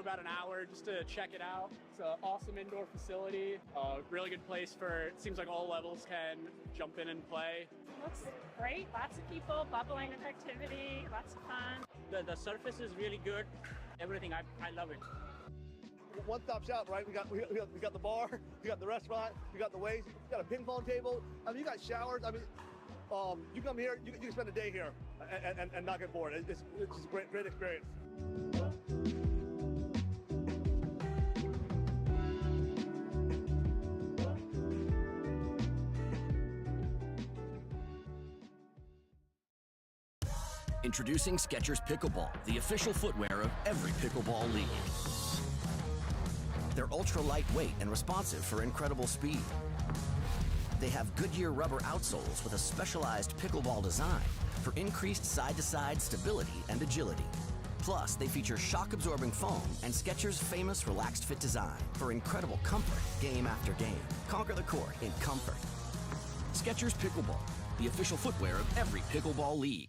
drove about an hour just to check it out. It's an awesome indoor facility, really good place for, it seems like all levels can jump in and play. Looks great, lots of people, bubbling with activity, lots of fun. The surface is really good, everything, I love it. One-stop shop, right? We got the bar, we got the restaurant, we got the weights, we got a ping pong table. I mean, you got showers. I mean, you come here, you can spend a day here and not get bored. It's just a great experience. Introducing Skechers Pickleball, the official footwear of every pickleball league. They're ultra lightweight and responsive for incredible speed. They have Goodyear rubber outsoles with a specialized pickleball design for increased side-to-side stability and agility. Plus, they feature shock-absorbing foam and Skechers' famous relaxed fit design for incredible comfort game after game. Conquer the court in comfort. Skechers Pickleball, the official footwear of every pickleball league.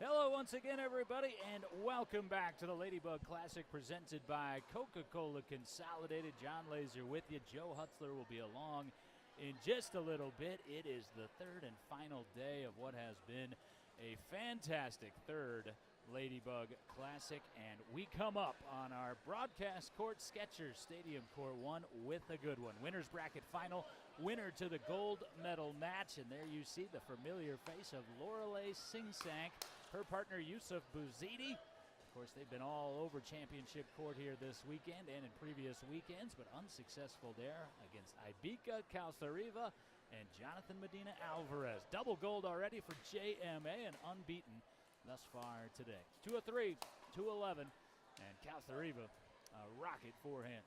Hello once again, everybody, and welcome back to the Ladybug Classic presented by Coca-Cola Consolidated. John Laaser with you. Joe Hutzler will be along in just a little bit. It is the third and final day of what has been a fantastic third Ladybug Classic, and we come up on our broadcast court, Skechers Stadium Court 1, with a good one. Winner's bracket final, winner to the gold medal match, and there you see the familiar face of Lorelei Singsank, her partner Yusuf Bouzidi. Of course, they've been all over championship court here this weekend and in previous weekends, but unsuccessful there against Ibica Calzariva and Jonathan Medina Alvarez. Double gold already for JMA and unbeaten thus far today. 2 of 3, 2-11, and Calzariva, a rocket forehand.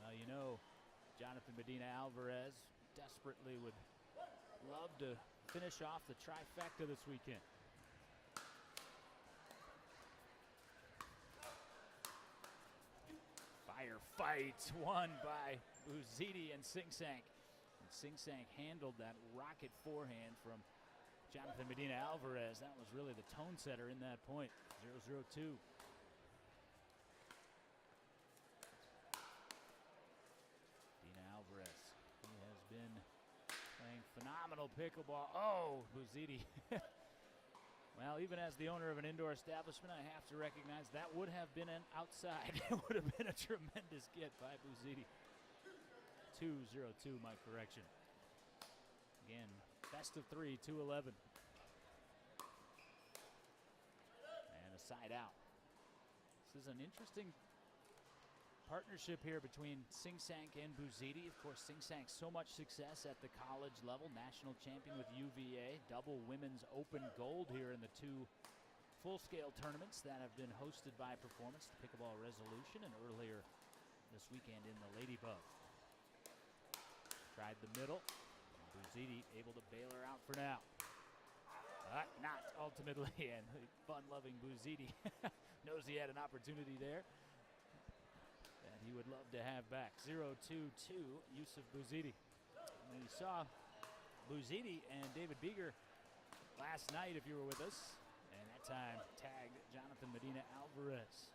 Well, you know, Jonathan Medina Alvarez desperately would love to finish off the trifecta this weekend. Firefight won by Bouzidi and Singsank. And Singsank handled that rocket forehand from Jonathan Medina Alvarez. That was really the tone setter in that point. 0-0-2. Medina Alvarez, he has been playing phenomenal pickleball. Oh, Bouzidi. Well, even as the owner of an indoor establishment, I have to recognize that would have been an outside. It would have been a tremendous get by Bouzidi. 2-0-2, my correction. Again, best of 3, 2-11. And a side out. This is an interesting partnership here between Singsank and Bouzidi. Of course, Singsank, so much success at the college level, national champion with UVA, double women's open gold here in the 2 full-scale tournaments that have been hosted by Performance, the Pickleball Resolution, and earlier this weekend in the Ladybug. Tried the middle. Bouzidi able to bail her out for now. Not ultimately, and fun-loving Bouzidi knows he had an opportunity there that he would love to have back. 0-2-2, Yusuf Bouzidi. And you saw Bouzidi and David Beeger last night, if you were with us, and that time tagged Jonathan Medina Alvarez.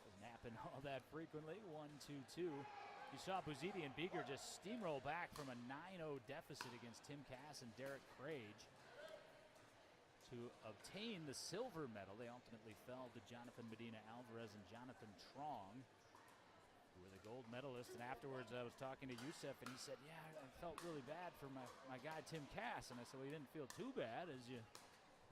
Doesn't happen all that frequently. 1-2-2. You saw Bouzidi and Beeger just steamroll back from a 9-0 deficit against Tim Cass and Derek Crage to obtain the silver medal. They ultimately fell to Jonathan Medina Alvarez and Jonathan Trong, who were the gold medalists. And afterwards I was talking to Yusuf, and he said, yeah, I felt really bad for my guy Tim Cass. And I said, well, you didn't feel too bad as you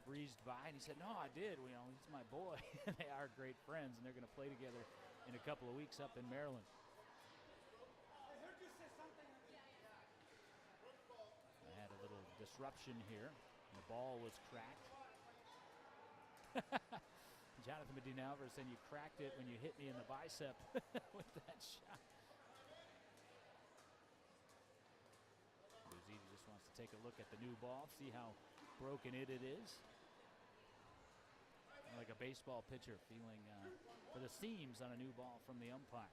breezed by. And he said, no, I did. You know, he's my boy. They are great friends, and they're going to play together in a couple of weeks up in Maryland. I had a little disruption here. The ball was cracked. Jonathan Medina Alvarez saying you cracked it when you hit me in the bicep with that shot. Bouzidi just wants to take a look at the new ball, see how broken it is. Like a baseball pitcher feeling for the seams on a new ball from the umpire.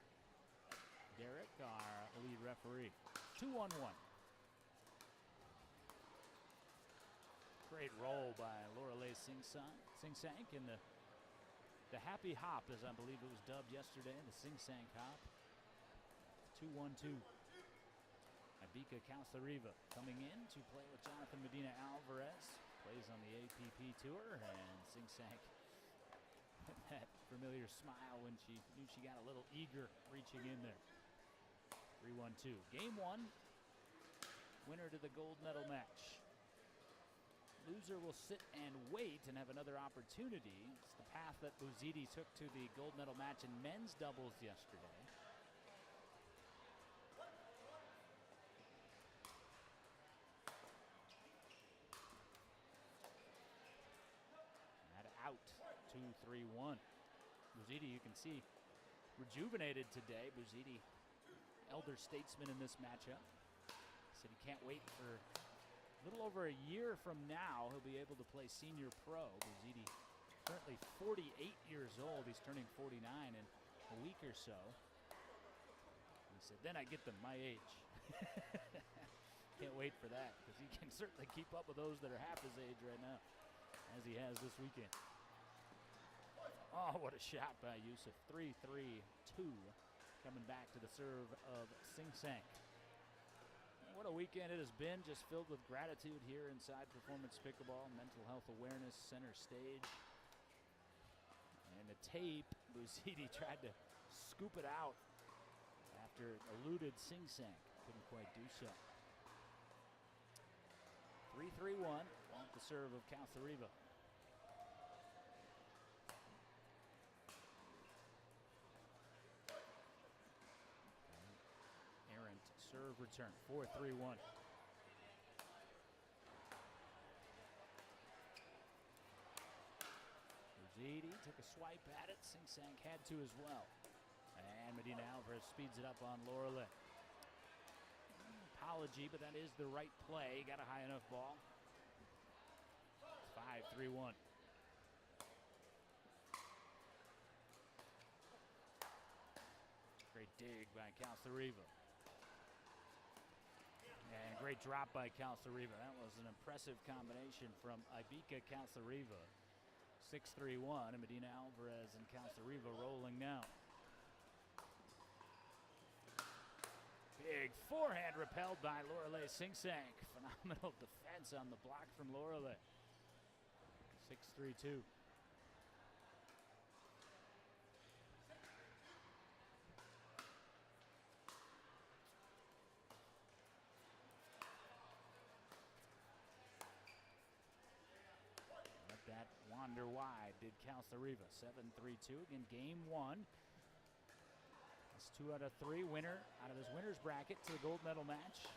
Derek, our lead referee. 2-1-1. Great roll by Lorelei Singsank in the happy hop, as I believe it was dubbed yesterday, the Singsank hop. 2-1-2. Ibica Calzariva coming in to play with Jonathan Medina Alvarez. Plays on the APP Tour, and Singsank with that familiar smile when she knew she got a little eager reaching in there. 3-1-2. Game 1. Winner to the gold medal match. Loser will sit and wait and have another opportunity. It's the path that Bouzidi took to the gold medal match in men's doubles yesterday. That out. 2-3-1. Bouzidi, you can see, rejuvenated today. Bouzidi, elder statesman in this matchup. Said he can't wait for a little over a year from now, he'll be able to play senior pro. Bouzidi, currently 48 years old. He's turning 49 in a week or so. He said, then I get them my age. Can't wait for that, because he can certainly keep up with those that are half his age right now. as he has this weekend. Oh, what a shot by Yusuf. 3-3-2. Coming back to the serve of Sing Sang. What a weekend it has been, just filled with gratitude here inside Performance Pickleball. Mental health awareness center stage. And the tape, Bouzidi tried to scoop it out after it eluded Sing Sang. Couldn't quite do so. 3-3-1 off the serve of Calthariva. Errant serve return. 4-3-1. Bouzidi took a swipe at it. Sing Sang had to as well. And Medina Alvarez speeds it up on Lorelei. Apology, but that is the right play. Got a high enough ball. 5-3-1. Great dig by Calthariva. And great drop by Calthariva. That was an impressive combination from Ibika Calthariva. 6-3-1, and Medina Alvarez and Calthariva rolling now. Big forehand repelled by Lorelei Sing Sang. Phenomenal defense on the block from Lorelei. 6-3-2. Let that wander wide, did Calthariva. 7-3-2. Again, game one. 2 out of 3. Winner out of this winner's bracket to the gold medal match.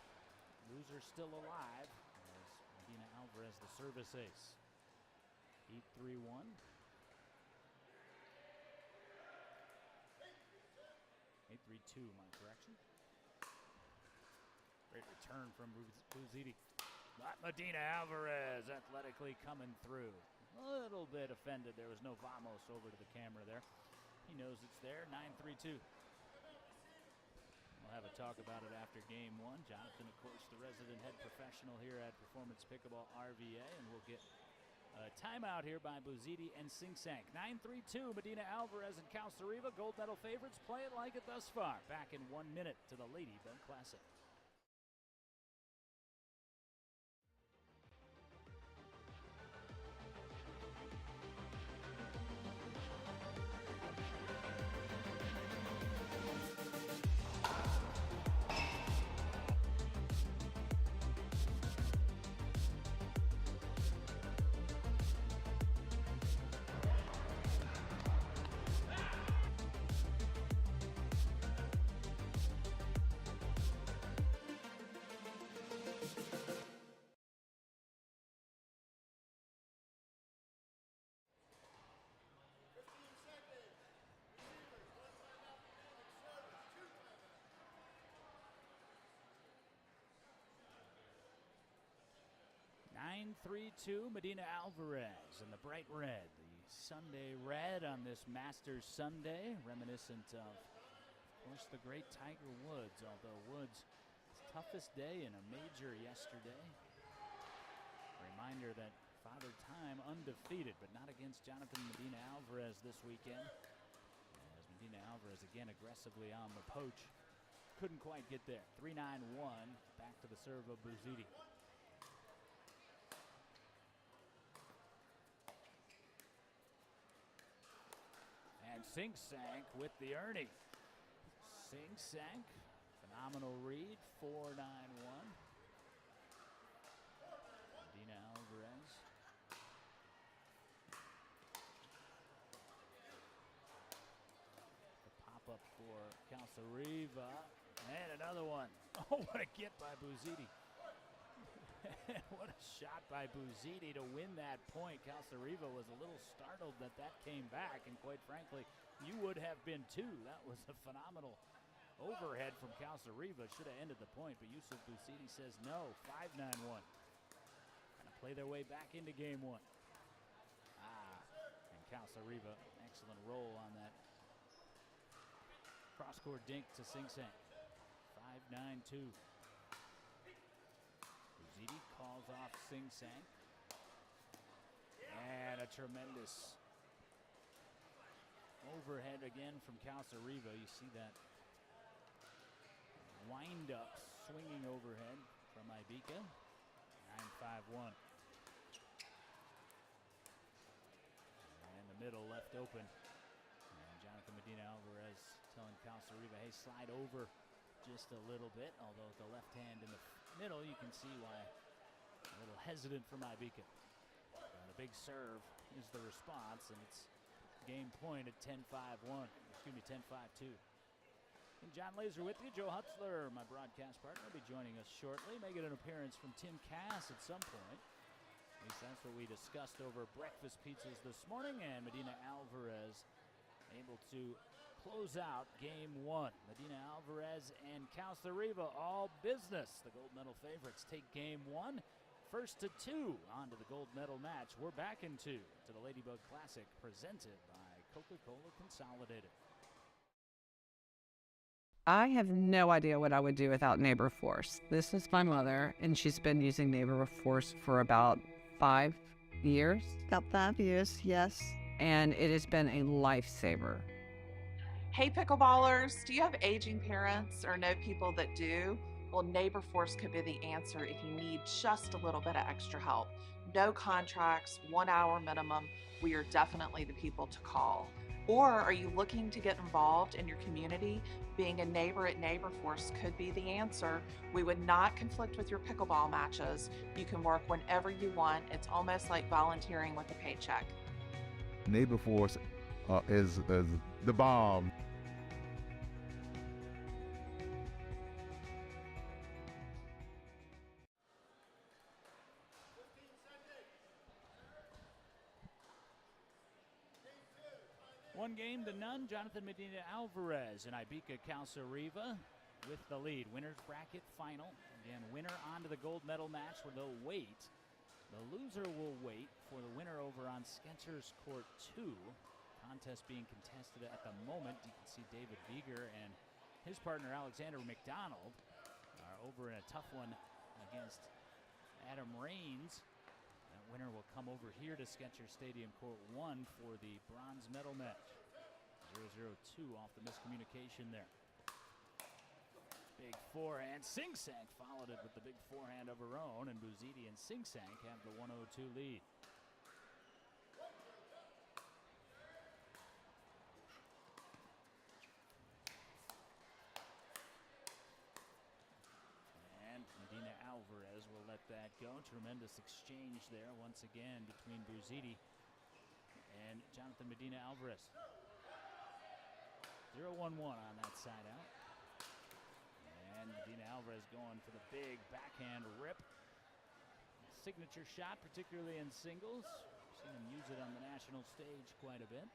Loser still alive as Medina Alvarez the service ace. 8-3-1. My correction. Great return from Bouzidi. Not Medina Alvarez athletically coming through. A little bit offended. There was no vamos over to the camera there. He knows it's there. 9-3-2. We'll have a talk about it after game one. Jonathan, of course, the resident head professional here at Performance Pickleball RVA, and we'll get a timeout here by Bouzidi and Sing Sang. 9-3-2, Medina Alvarez and Calthariva, gold medal favorites. Play it like it thus far. Back in 1 minute to the Ladybug Classic. Nine 3-2, Medina Alvarez in the bright red. The Sunday red on this Masters Sunday, reminiscent of course, the great Tiger Woods, although Woods' toughest day in a major yesterday. Reminder that Father Time undefeated, but not against Jonathan Medina Alvarez this weekend. As Medina Alvarez again aggressively on the poach. Couldn't quite get there. 3-9-1, back to the serve of Bouzidi. And Sing Sang with the Ernie. Sing Sang, phenomenal read, 4-9-1. Medina Alvarez. The pop-up for Calthariva. And another one. Oh, what a get by Bouzidi. What a shot by Bouzidi to win that point. Calthariva was a little startled that that came back, and quite frankly, you would have been too. That was a phenomenal overhead from Calthariva. Should have ended the point, but Yusuf Bouzidi says no. 5-9-1. Gonna play their way back into game one. And Calthariva, excellent roll on that cross-court dink to Sing Sang. 5-9-2. Bouzidi calls off Sing Sang. And a tremendous overhead again from Calzariva. You see that wind up swinging overhead from Ivica. 9-5-1. And the middle left open. And Jonathan Medina Alvarez telling Calzariva, hey, slide over just a little bit. Although with the left hand in the middle, you can see why a little hesitant from Ivica. The big serve is the response, and it's game point at 10-5-1. Excuse me, 10-5-2. And John Laaser with you. Joe Hutzler, my broadcast partner, will be joining us shortly. May get an appearance from Tim Cass at some point. At least that's what we discussed over breakfast pizzas this morning. And Medina Alvarez able to close out game one. Medina Alvarez and Calzariva, all business. The gold medal favorites take game one. First to two on to the gold medal match. We're back in two to the Ladybug Classic presented by Coca-Cola Consolidated. I have no idea what I would do without Neighbor Force. This is my mother, and she's been using Neighbor Force for about 5 years. About 5 years, yes. And it has been a lifesaver. Hey pickleballers, do you have aging parents or know people that do? Well, Neighbor Force could be the answer if you need just a little bit of extra help. No contracts, 1 hour minimum. We are definitely the people to call. Or are you looking to get involved in your community? Being a neighbor at Neighbor Force could be the answer. We would not conflict with your pickleball matches. You can work whenever you want. It's almost like volunteering with a paycheck. Neighbor Force is the bomb. One game to none. Jonathan Medina Alvarez and Ivica Calzariva with the lead. Winner's bracket final. Again, winner onto the gold medal match where they'll wait. The loser will wait for the winner over on Skechers Court 2. Contest being contested at the moment. You can see David Vieger and his partner Alexander McDonald are over in a tough one against Adam Raines. That winner will come over here to Skechers Stadium Court 1 for the bronze medal match. 0-0-2 off the miscommunication there. Big forehand. Sing Sank followed it with the big forehand of her own, and Buzidi and Sing Sank have the 102 lead. And Medina Alvarez will let that go. Tremendous exchange there once again between Buzidi and Jonathan Medina Alvarez. 0-1-1 on that side out. And Medina Alvarez going for the big backhand rip. Signature shot, particularly in singles. Seen him use it on the national stage quite a bit.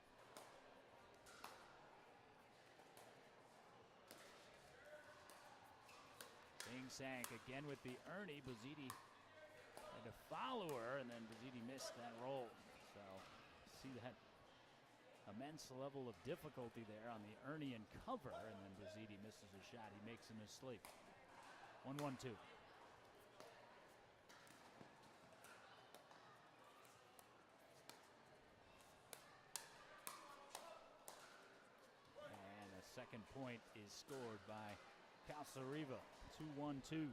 Sing Sank again with the Ernie. Buzidi had to follow her, and then Buzidi missed that roll. So see that immense level of difficulty there on the Ernie and cover, and then Buzidi misses a shot. He makes him his sleep. 1-1-2. And a second point is scored by Calzariva. 2-1-2.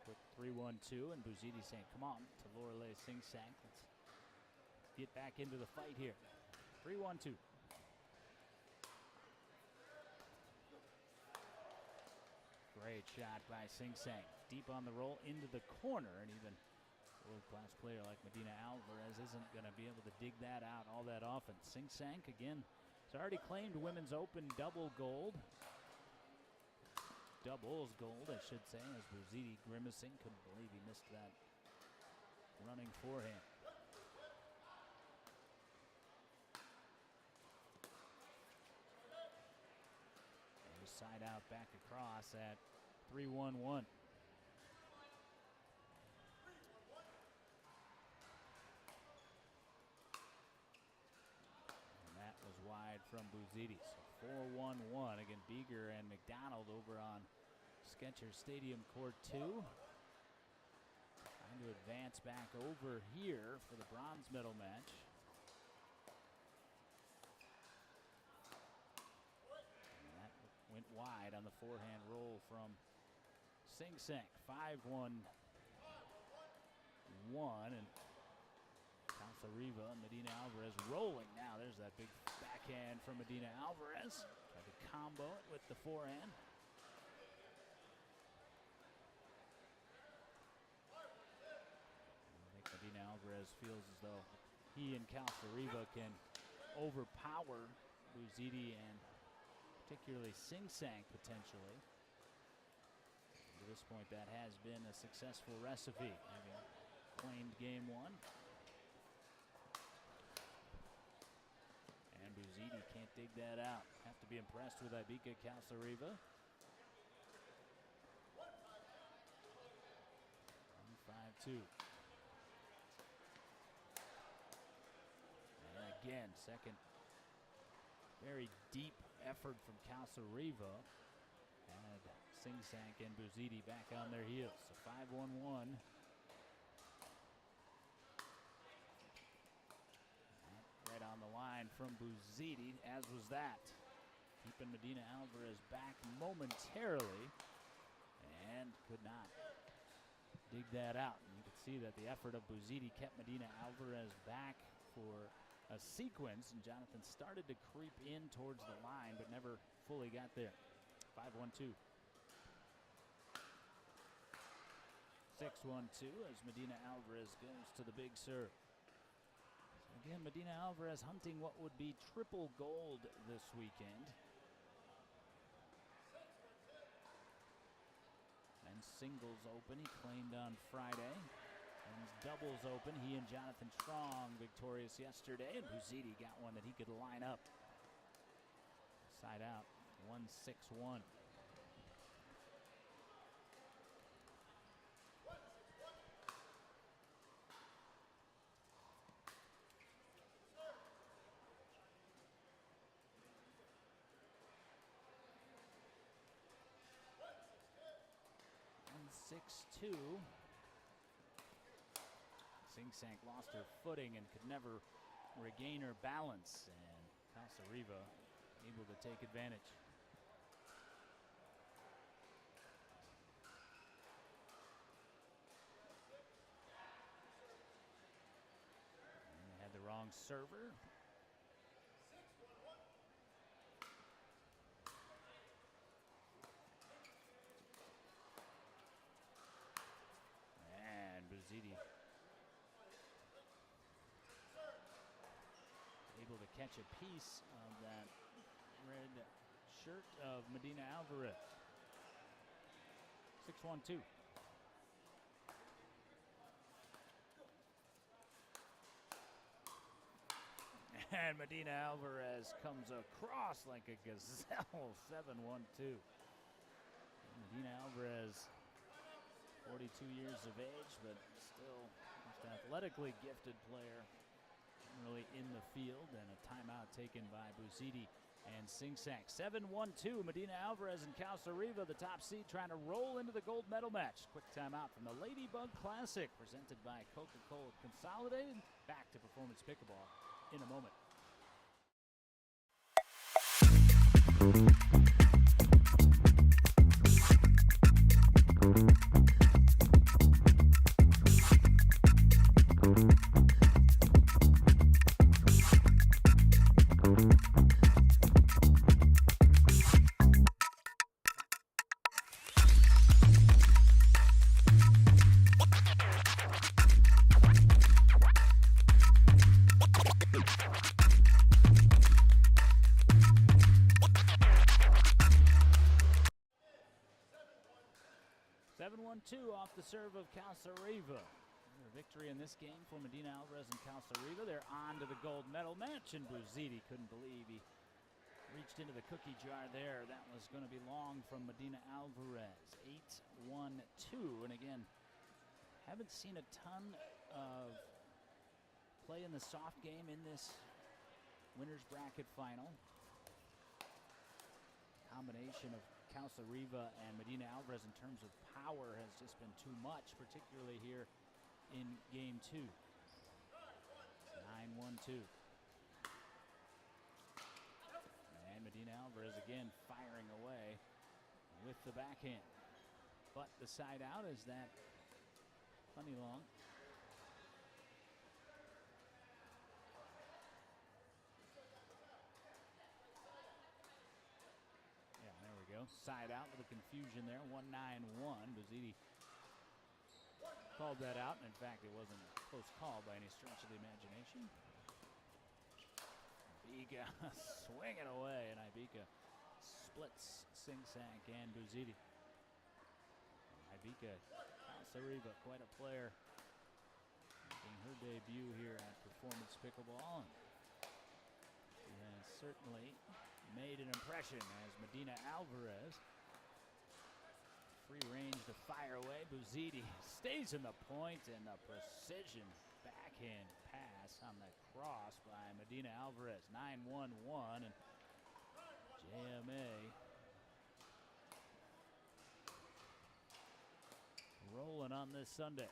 Quick 3-1-2, and Buzidi saying, come on, to Lorelei Sing Sank. Let's get back into the fight here. 3-1-2. Great shot by Sing Sank. Deep on the roll into the corner, and even a world-class player like Medina Alvarez isn't going to be able to dig that out all that often. Sing Sank, again, has already claimed Women's Open double gold. Doubles gold, I should say, as Buzidi grimacing. Couldn't believe he missed that running forehand. There's side out, back across at 3-1-1. from Buzidi. So 4-1-1. Again, Beeger and McDonald over on Skechers Stadium Court 2. Trying to advance back over here for the bronze medal match. And that went wide on the forehand roll from Sing Sang. 5-1-1. And Riva and Medina Alvarez rolling now. There's that big backhand from Medina Alvarez. Tried to combo it with the forehand. I think Medina Alvarez feels as though he and Riva can overpower Buzidi and particularly Sing Sang potentially. To this point, that has been a successful recipe, having claimed game one. Buzidi can't dig that out. Have to be impressed with Ivica Calzariva. 5-2. And again, second very deep effort from Calzariva. And Sing Sang and Buzidi back on their heels. So 5-1-1. Right on the line from Buzidi, as was that. Keeping Medina Alvarez back momentarily, and could not dig that out. And you can see that the effort of Buzidi kept Medina Alvarez back for a sequence, and Jonathan started to creep in towards the line, but never fully got there. 5-1-2. 6-1-2 as Medina Alvarez goes to the big serve. Again, Medina Alvarez hunting what would be triple gold this weekend. And singles open, he claimed on Friday. And doubles open, he and Jonathan Strong victorious yesterday. And Buzidi got one that he could line up. Side out, 1-6-1. And 6-2. Sing Sang lost her footing and could never regain her balance, and Calzariva able to take advantage. And they had the wrong server. And Buzidi able to catch a piece of that red shirt of Medina Alvarez. 6-1-2. And Medina Alvarez comes across like a gazelle. 7-1-2. Medina Alvarez, 42 years of age, but still most athletically gifted player. Really in the field, and a timeout taken by Buzidi and Sing Sang. 7-1-2, Medina Alvarez and Calzariva, the top seed, trying to roll into the gold medal match. Quick timeout from the Ladybug Classic, presented by Coca-Cola Consolidated. Back to Performance Pickleball in a moment. Off the serve of Calzariva. A victory in this game for Medina Alvarez and Calzariva. They're on to the gold medal match, and Buzidi couldn't believe he reached into the cookie jar there. That was going to be long from Medina Alvarez. 8-1-2. And again, haven't seen a ton of play in the soft game in this winner's bracket final. combination of Calzariva and Medina Alvarez in terms of power has just been too much, particularly here in game 2. 9-1-2. And Medina Alvarez again firing away with the backhand. But the side out is that plenty long. Yeah, there we go. Side out with a confusion there. 1-9-1. Buzziti called that out. In fact, it wasn't a close call by any stretch of the imagination. Ibika swinging away, and Ibika splits Singsank and Buzziti. Ibika Calzariva, quite a player, making her debut here at Performance Pickleball. She has certainly made an impression as Medina Alvarez free range to fire away. Buzziti stays in the point, and the precision backhand pass on the cross by Medina Alvarez. 9-1-1, and JMA rolling on this Sunday.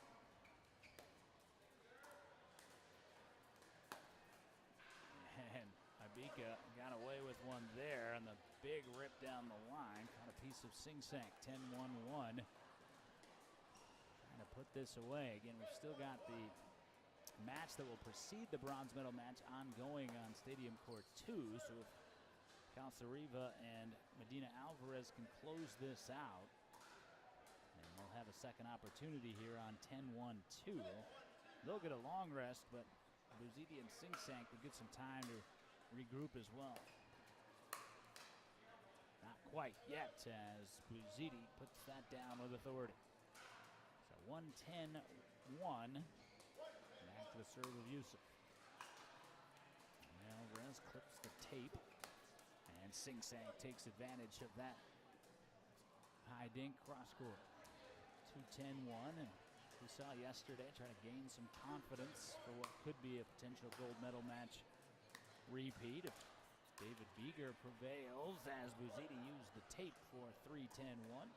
And Ibika got away with one there, and the big rip down the line caught a piece of Singsank. 10-1-1. Trying to put this away. Again, we've still got the match that will precede the bronze medal match ongoing on Stadium Court 2. So if Calzariva and Medina Alvarez can close this out, and they'll have a second opportunity here on 10-1-2. They'll get a long rest, but Buzziti and Singsank will get some time to regroup as well. Not quite yet, as Buzziti puts that down with authority. So 1-10-1. Back to the serve of Yusuf. Alvarez clips the tape, and Singsank takes advantage of that high dink cross court. 2-10-1, and we saw yesterday try to gain some confidence for what could be a potential gold medal match repeat. If David Beeger prevails, as Buzziti used the tape for 3-10-1.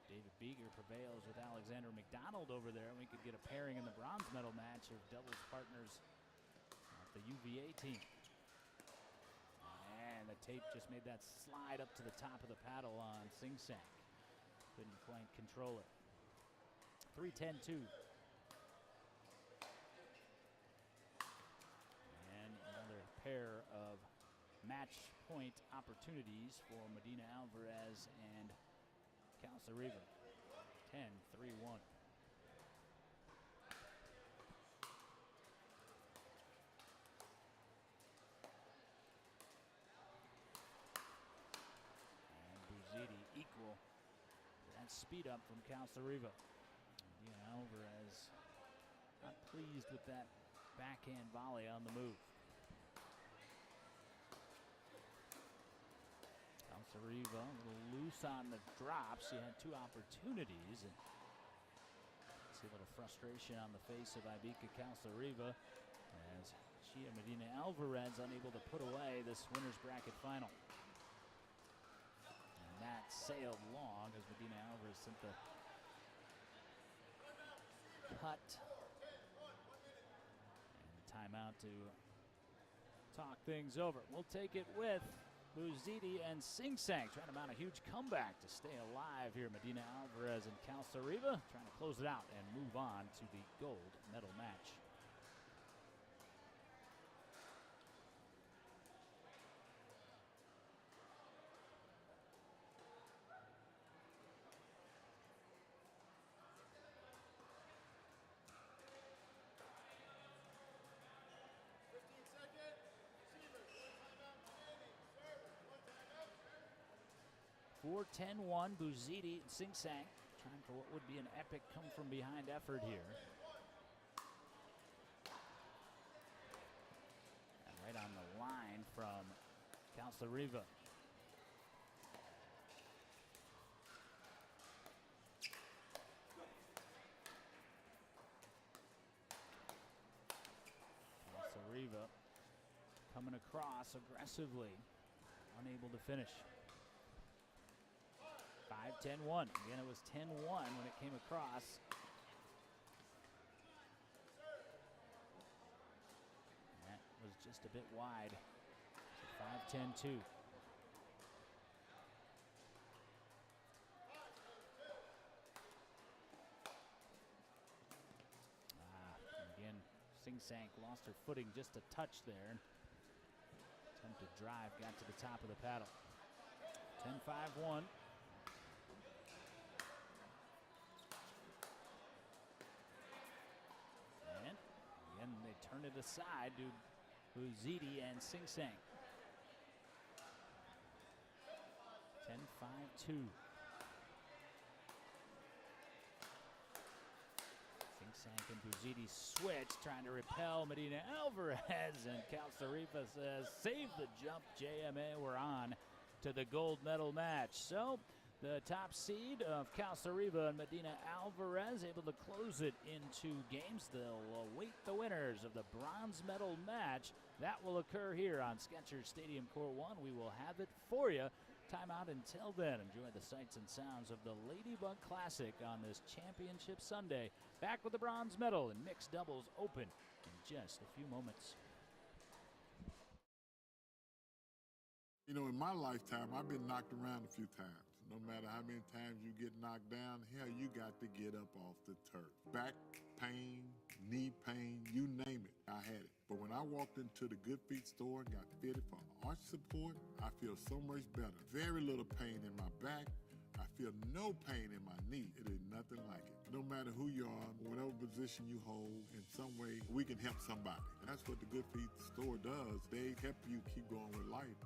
David Beeger prevails with Alexander McDonald over there, and we could get a pairing in the bronze medal match of doubles partners of the UVA team. And the tape just made that slide up to the top of the paddle on Singsank. Couldn't quite control it. 3-10-2. And another pair of match point opportunities for Medina Alvarez and Calzariva. 10-3-1. And Buzziti equal that speed up from Calzariva. Medina Alvarez not pleased with that backhand volley on the move. Calzariva a little loose on the drop. She had two opportunities, and see a little frustration on the face of Ibika Calzariva as she and Medina Alvarez unable to put away this winner's bracket final. And that sailed long as Medina Alvarez sent the cut and timeout to talk things over. We'll take it with Buzziti and Singsank trying to mount a huge comeback to stay alive here. Medina Alvarez and Calzariva trying to close it out and move on to the gold medal match. For 10-1, Buzziti and Singsank trying for what would be an epic come-from-behind effort here. And right on the line from Calzariva. Calzariva coming across aggressively. unable to finish. 5-10-1. Again, it was 10-1 when it came across. That was just a bit wide. So 5-10-2. Again, Sing Sank lost her footing just a touch there. Attempted drive, got to the top of the paddle. 10-5-1. And again, they turn it aside to Uzidi and Sing Sang. 10-5-2. Sing Sang and Buzidi switch, trying to repel Medina Alvarez, and Calzarifa says, save the jump, JMA, we're on to the gold medal match. So the top seed of Calzarifa and Medina Alvarez able to close it in 2 games. They'll await the winners of the bronze medal match. That will occur here on Skechers Stadium Court 1. We will have it for you. Time out until then. Enjoy the sights and sounds of the Ladybug Classic on this Championship Sunday. Back with the bronze medal and mixed doubles open in just a few moments. You know, in my lifetime, I've been knocked around a few times. No matter how many times you get knocked down, hell, you got to get up off the turf. Back pain, knee pain, you name it, I had it. But when I walked into the Good Feet store and got fitted for arch support, I feel so much better. Very little pain in my back. I feel no pain in my knee. It is nothing like it. No matter who you are, whatever position you hold, in some way, we can help somebody. And that's what the Good Feet store does. They help you keep going with life.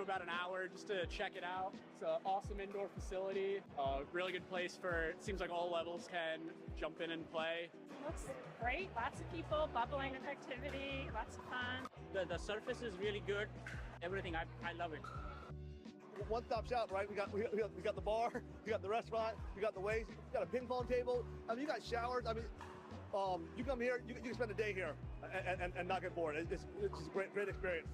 through about an hour just to check it out. It's an awesome indoor facility. Really good place for, it seems like all levels can jump in and play. Looks great. Lots of people, bubbling with activity, lots of fun. The surface is really good. Everything, I love it. One-stop shop, right? We got the bar, we got the restaurant, we got the waves, we got a ping pong table. I mean, you got showers. I mean, you come here, you can spend a day here and not get bored. It's just a great experience.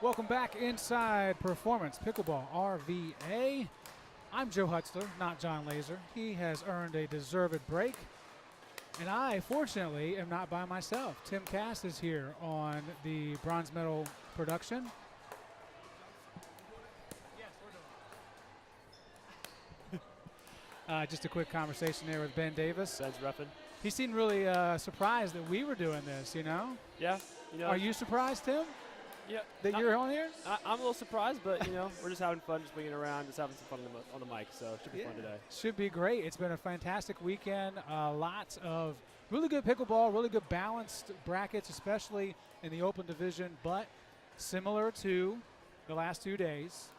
Welcome back inside Performance Pickleball RVA. I'm Joe Hutzler, not John Laaser. He has earned a deserved break. And I, fortunately, am not by myself. Tim Cass is here on the bronze medal production. Just a quick conversation there with Ben Davis. Ben's repping. He seemed really surprised that we were doing this, you know? Yeah. You know, are you surprised, Tim? Yeah. That you're on here? I'm a little surprised, but, you know, we're just having fun, just winging around, just having some fun on the mic, so it should be fun today. Should be great. It's been a fantastic weekend. Lots of really good pickleball, really good balanced brackets, especially in the open division, but similar to the last 2 days,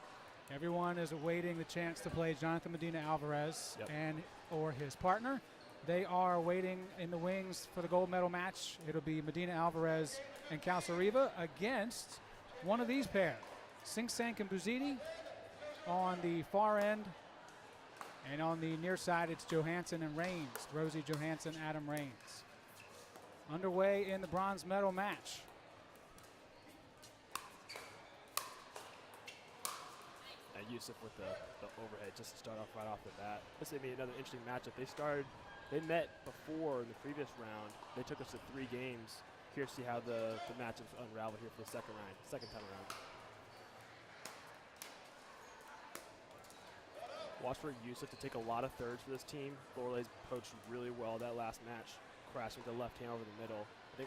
everyone is awaiting the chance to play Jonathan Medina Alvarez and or his partner. They are waiting in the wings for the gold medal match. It'll be Medina Alvarez and Calzariva against one of these pair, Sink Sank and Buziti on the far end. And on the near side, it's Johansson and Rains. Rosie Johansson, Adam Rains. Underway in the bronze medal match. And Yusuf with the overhead just to start off right off the bat. This would be another interesting matchup. They met before in the previous round. They took us to 3 games. Curious to see how the matchups unravel here for the second time around. Watch for Yusuf to take a lot of thirds for this team. Lorelei's approached really well that last match, crashing with the left hand over the middle. I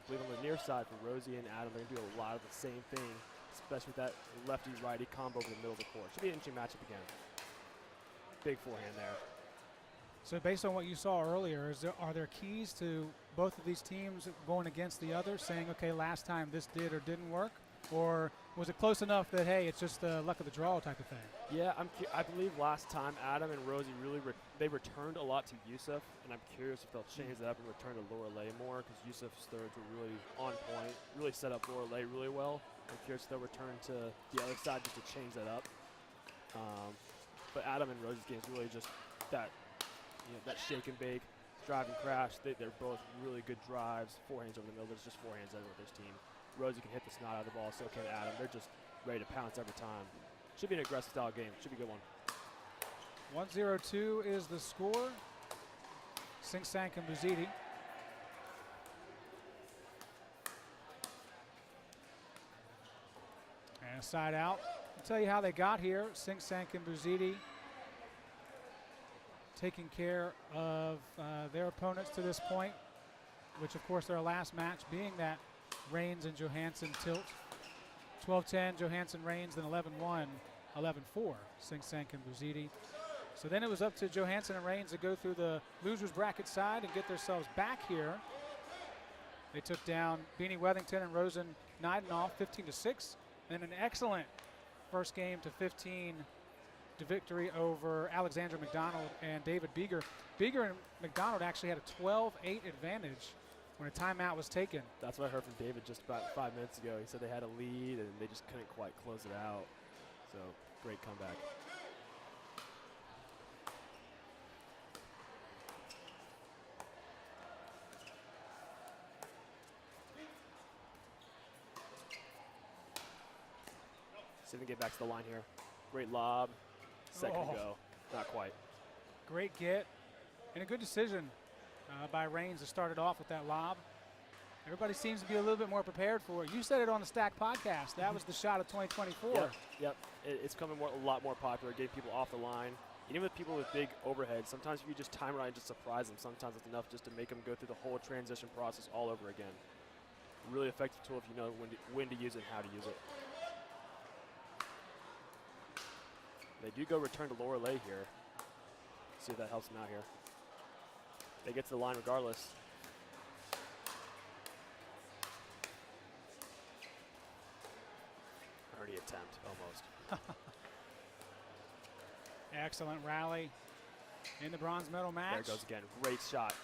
believe on the near side for Rosie and Adam, they're going to do a lot of the same thing, especially with that lefty-righty combo over the middle of the court. Should be an interesting matchup again. Big forehand there. So based on what you saw earlier, are there keys to both of these teams going against the other, saying, okay, last time this did or didn't work? Or was it close enough that, hey, it's just the luck of the draw type of thing? Yeah, I believe last time Adam and Rosie really they returned a lot to Yusuf, and I'm curious if they'll change that up and return to Lorelei more, because Yusuf's thirds were really on point, really set up Lorelei really well. I'm curious if they'll return to the other side just to change that up. But Adam and Rosie's games really just that shake and bake, drive and crash. They're both really good drives, forehands over the middle. There's just forehands everywhere with this team. Rosie can hit the snot out of the ball, so can Adam. They're just ready to pounce every time. Should be an aggressive style game. Should be a good one. 1-0-2 is the score. Sink Sank and Buziti. And a side out. I'll tell you how they got here. Sink Sank and Buziti taking care of their opponents to this point, which of course their last match being that Rains and Johansson tilt. 12-10 Johansson Rains, then 11-1, 11-4 Sink Sank and Buziti. So then it was up to Johansson and Rains to go through the losers bracket side and get themselves back here. They took down Beanie Wethington and Rosen Neidenhoff 15-6, and an excellent first game to 15 to victory over Alexandra McDonald and David Beeger. Beeger and McDonald actually had a 12-8 advantage when a timeout was taken. That's what I heard from David just about 5 minutes ago. He said they had a lead and they just couldn't quite close it out. So, great comeback. See if we can get back to the line here. Great lob. Second go. Not quite. Great get. And a good decision by Rains to start it off with that lob. Everybody seems to be a little bit more prepared for it. You said it on the Stack podcast. That was the shot of 2024. Yep. It's coming a lot more popular, getting people off the line. Even with people with big overheads, sometimes if you just time it right and just surprise them, sometimes it's enough just to make them go through the whole transition process all over again. Really effective tool if you know when to use it and how to use it. They do go return to Lorelei here. See if that helps them out here. They get to the line regardless. Already attempt, almost. Excellent rally in the bronze medal match. There it goes again. Great shot.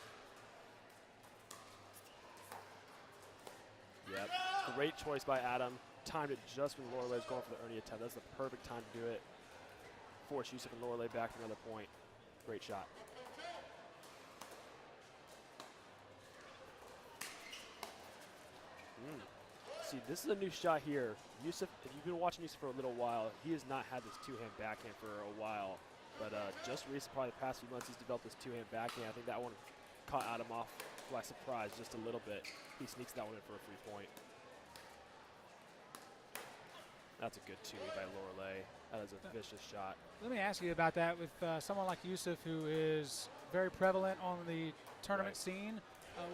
Yep. Great choice by Adam. Timed it just when Lorelei was going for the Ernie attempt. That's the perfect time to do it. Force Yusuf and Lorelei back for another point. Great shot. see, this is a new shot here. Yusuf, if you've been watching Yusuf for a little while, he has not had this two-hand backhand for a while. But just recently, probably the past few months, he's developed this two-hand backhand. I think that one caught Adam off by surprise just a little bit. He sneaks that one in for a free point. That's a good two by Lorelei. That is a vicious shot. Let me ask you about that with someone like Yusuf, who is very prevalent on the tournament scene.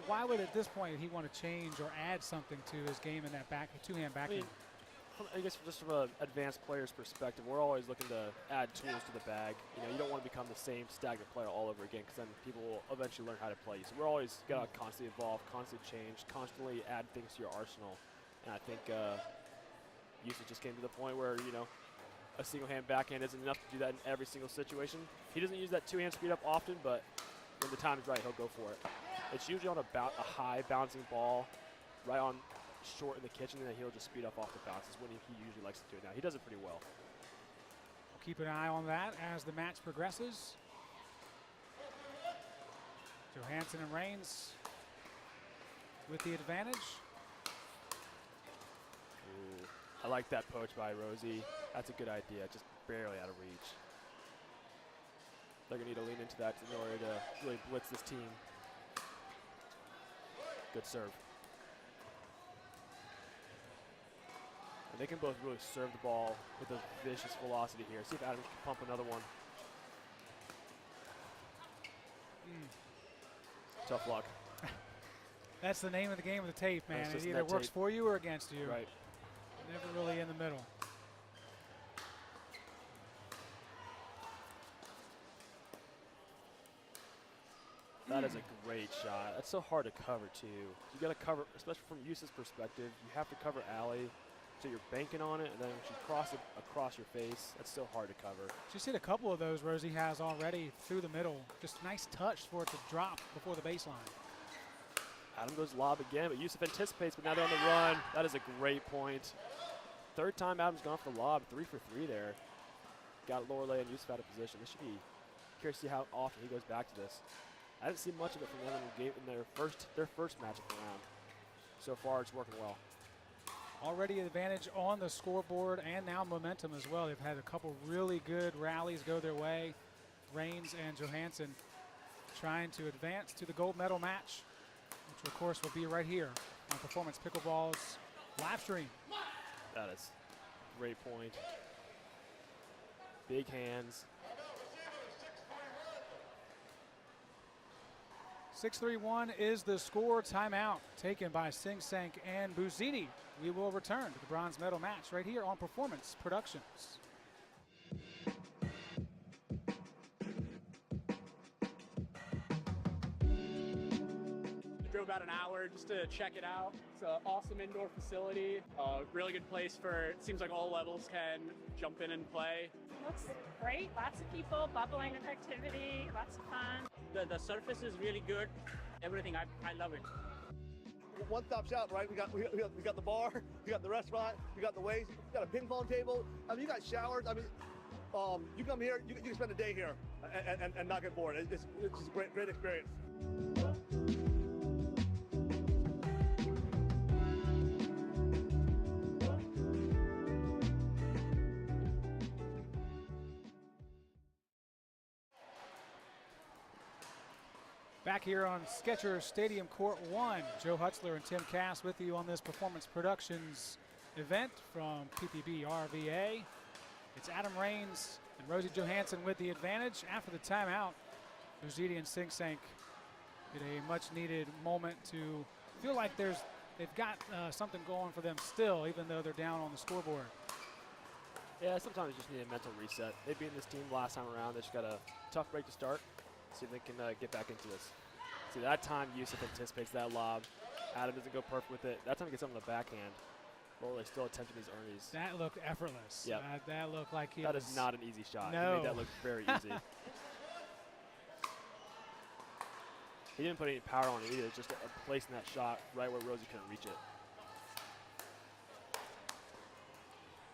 Why would at this point he want to change or add something to his game in that two-hand backhand? I guess just from an advanced player's perspective, we're always looking to add tools to the bag. You know, you don't want to become the same stagnant player all over again, because then people will eventually learn how to play you. So we're always got to constantly evolve, constantly change, constantly add things to your arsenal. And I think Yusuf just came to the point where, you know, a single-hand backhand isn't enough to do that in every single situation. He doesn't use that two-hand speed up often, but when the time is right, he'll go for it. It's usually on a high bouncing ball, right on short in the kitchen, and then he'll just speed up off the bounces when he usually likes to do it now. He does it pretty well. We'll keep an eye on that as the match progresses. Johansson and Reigns with the advantage. Ooh, I like that poach by Rosie. That's a good idea, just barely out of reach. They're going to need to lean into that in order to really blitz this team. Good serve. And they can both really serve the ball with a vicious velocity here. See if Adam can pump another one. Tough luck. That's the name of the game of the tape, man. It either works for you or against you. Right. Never really in the middle. That is a great shot. That's so hard to cover, too. You got to cover, especially from Yusuf's perspective, you have to cover Allie, so you're banking on it, and then when she crosses it across your face, that's so hard to cover. She's hit a couple of those Rosie has already through the middle. Just nice touch for it to drop before the baseline. Adam goes lob again, but Yusuf anticipates, but now they're on the run. That is a great point. Third time Adam's gone for the lob, 3 for 3 there. Got Lorelei and Yusuf out of position. This should be curious to see how often he goes back to this. I didn't see much of it from them in their first matchup around. So far, it's working well. Already advantage on the scoreboard and now momentum as well. They've had a couple really good rallies go their way. Reigns and Johansson trying to advance to the gold medal match, which of course will be right here on Performance Pickleball's live stream. That is a great point. Big hands. 6-3-1 is the score. Timeout taken by Sing Sank and Buzini. We will return to the bronze medal match right here on Performance Productions. Drove about an hour just to check it out. It's an awesome indoor facility. Really good place for, it seems like all levels can jump in and play. Looks great. Lots of people, bubbling with activity, lots of fun. The surface is really good. Everything, I love it. One-stop shop, right? We got the bar, we got the restaurant, we got the waves, we got a ping pong table. I mean, you got showers. I mean, you come here, you can spend a day here and not get bored. It's just a great experience. Back here on Skechers Stadium Court 1, Joe Hutzler and Tim Cass with you on this Performance Productions event from PPB RVA. It's Adam Reigns and Rosie Johansson with the advantage after the timeout. Buzidi and Sing Sank get a much-needed moment to feel like they've got something going for them still, even though they're down on the scoreboard. Yeah, sometimes you just need a mental reset. They beat this team last time around. They just got a tough break to start. See if they can get back into this. See, that time Yusuf anticipates that lob. Adam doesn't go perfect with it. That time he gets something on the backhand. Lorelei still attempting these earnings. That looked effortless. Yep. That looked like that is not an easy shot. No. He made that look very easy. He didn't put any power on it either. Just placing that shot right where Rosie couldn't reach it.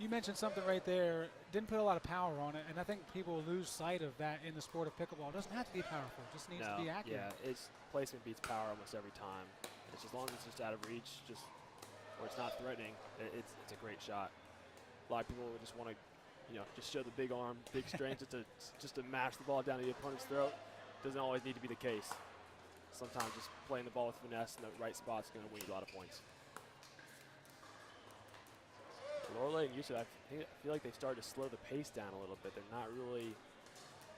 You mentioned something right there. Didn't put a lot of power on it, and I think people lose sight of that in the sport of pickleball. It doesn't have to be powerful. It just needs to be accurate. Yeah, it's placement beats power almost every time. It's as long as it's just out of reach, just where it's not threatening, it's a great shot. A lot of people would just want to, just show the big arm, big strength, just to mash the ball down to the opponent's throat. Doesn't always need to be the case. Sometimes just playing the ball with finesse in the right spot is going to win you a lot of points. Lorelei and Yusuf, I feel like they started to slow the pace down a little bit. They're not really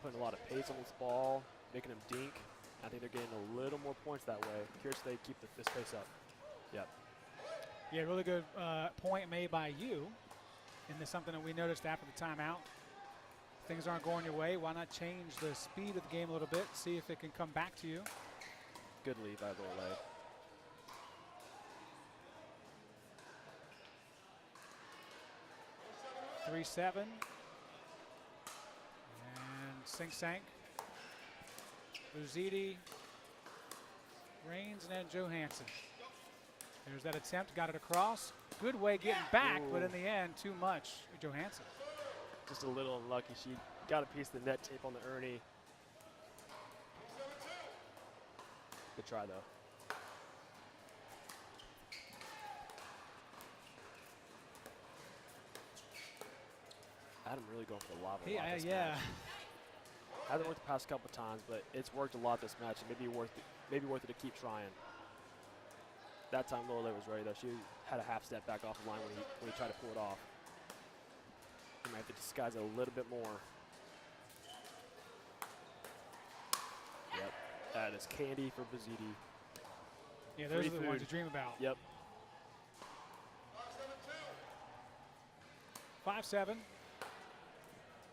putting a lot of pace on this ball, making them dink. I think they're getting a little more points that way. Curious if they keep this pace up. Yep. Yeah, really good point made by you. And this is something that we noticed after the timeout. Things aren't going your way. Why not change the speed of the game a little bit, see if it can come back to you. Good lead by Lorelei. (3-7). And Sink Sank. Uzidi, Rains, and then Johansson. There's that attempt, got it across. Good way getting back, but in the end, too much. Johansson. Just a little unlucky. She got a piece of the net tape on the Ernie. Good try, though. Adam really going for the lava lot this match. Hasn't worked the past couple times, but it's worked a lot this match, and maybe worth it to keep trying. That time Lorelei was ready, though. She had a half step back off the line when he tried to pull it off. He might have to disguise it a little bit more. Yep, that is candy for Bazidi. Yeah, those are the ones you dream about. Yep. 5-7.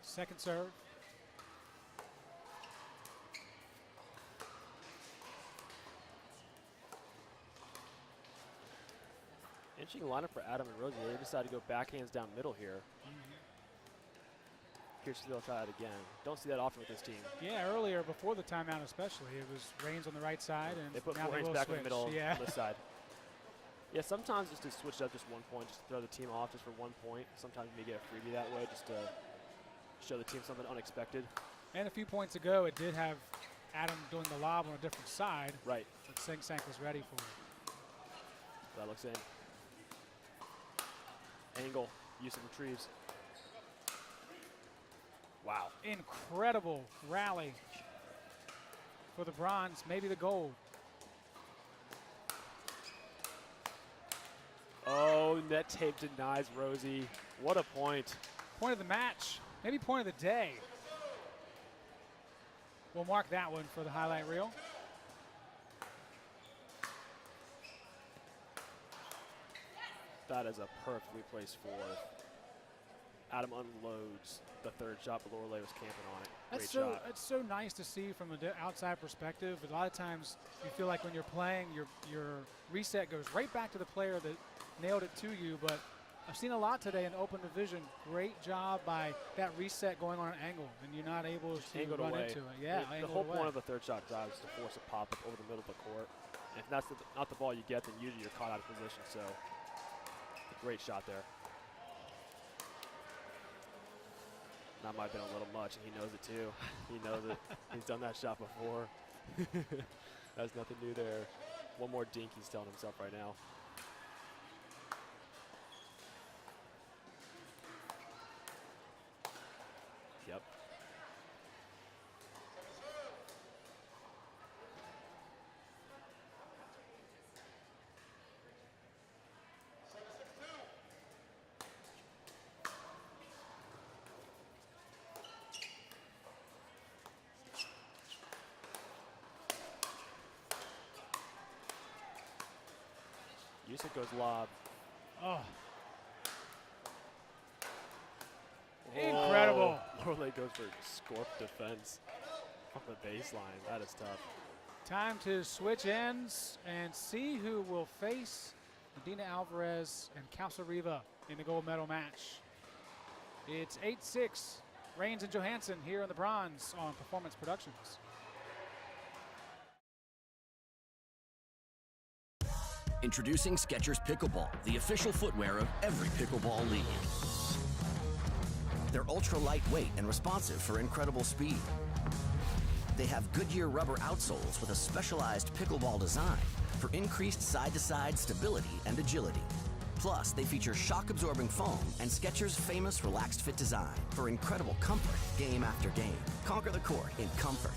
Second serve. Interesting lineup for Adam and Rosie. They decided to go backhands down middle here. Here's they'll try that again. Don't see that often with this team. Yeah, earlier, before the timeout especially, it was Rains on the right side, and they put now Rains back in the middle on this side. Yeah, sometimes just to switch up just 1 point, just to throw the team off just for 1 point. Sometimes you may get a freebie that way, just to show the team something unexpected. And a few points ago, it did have Adam doing the lob on a different side. Right. But Sink Sank was ready for it. That looks in. Angle, Yusuf retrieves. Wow. Incredible rally for the bronze, maybe the gold. Oh, net tape denies Rosie. What a point. Point of the match, maybe point of the day. We'll mark that one for the highlight reel. That is a perfectly placed fourth. Adam unloads the third shot, but Lorelei was camping on it. Great shot. It's so nice to see from an outside perspective. A lot of times you feel like when you're playing, your reset goes right back to the player that nailed it to you, but I've seen a lot today in open division. Great job by that reset going on an angle, and you're not able to run into it. Yeah, the whole point of a third shot drive is to force a pop up over the middle of the court. And if that's not the ball you get, then usually you're caught out of position. So, great shot there. That might have been a little much, and he knows it too. He knows it. He's done that shot before. That's nothing new there. One more dink, he's telling himself right now. Yep. Yusuf goes lob. Oh. Incredible. Lorelei goes for scorp defense from the baseline. That is tough. Time to switch ends and see who will face Medina Alvarez and Calzariva in the gold medal match. It's 8-6. Rains and Johansson here in the bronze on Performance Productions. Introducing Skechers Pickleball, the official footwear of every pickleball league. They're ultra lightweight and responsive for incredible speed. They have Goodyear rubber outsoles with a specialized pickleball design for increased side-to-side stability and agility. Plus, they feature shock-absorbing foam and Skechers' famous relaxed fit design for incredible comfort game after game. Conquer the court in comfort.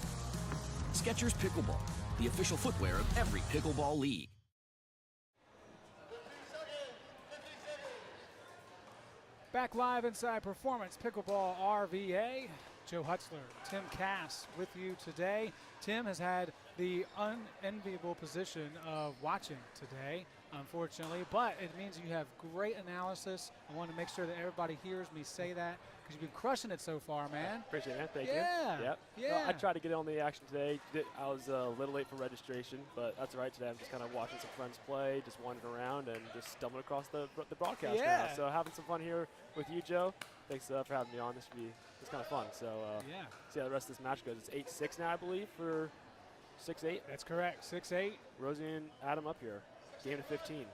Skechers Pickleball, the official footwear of every pickleball league. Back live inside Performance Pickleball RVA. Joe Hutzler, Tim Cass with you today. Tim has had the unenviable position of watching today, unfortunately, but it means you have great analysis. I want to make sure that everybody hears me say that because you've been crushing it so far, man. Appreciate it, man. Thank Yeah. you. Yep. Yeah. Well, I tried to get on the action today. I was a little late for registration, but that's all right. Today I'm just kind of watching some friends play, just wandering around and just stumbling across the broadcast now. So having some fun here with you, Joe. Thanks for having me on. It's kind of fun. So see how the rest of this match goes. It's 8-6 now, I believe, for 6-8. That's correct. 6-8. Rosie and Adam up here. Game to 15.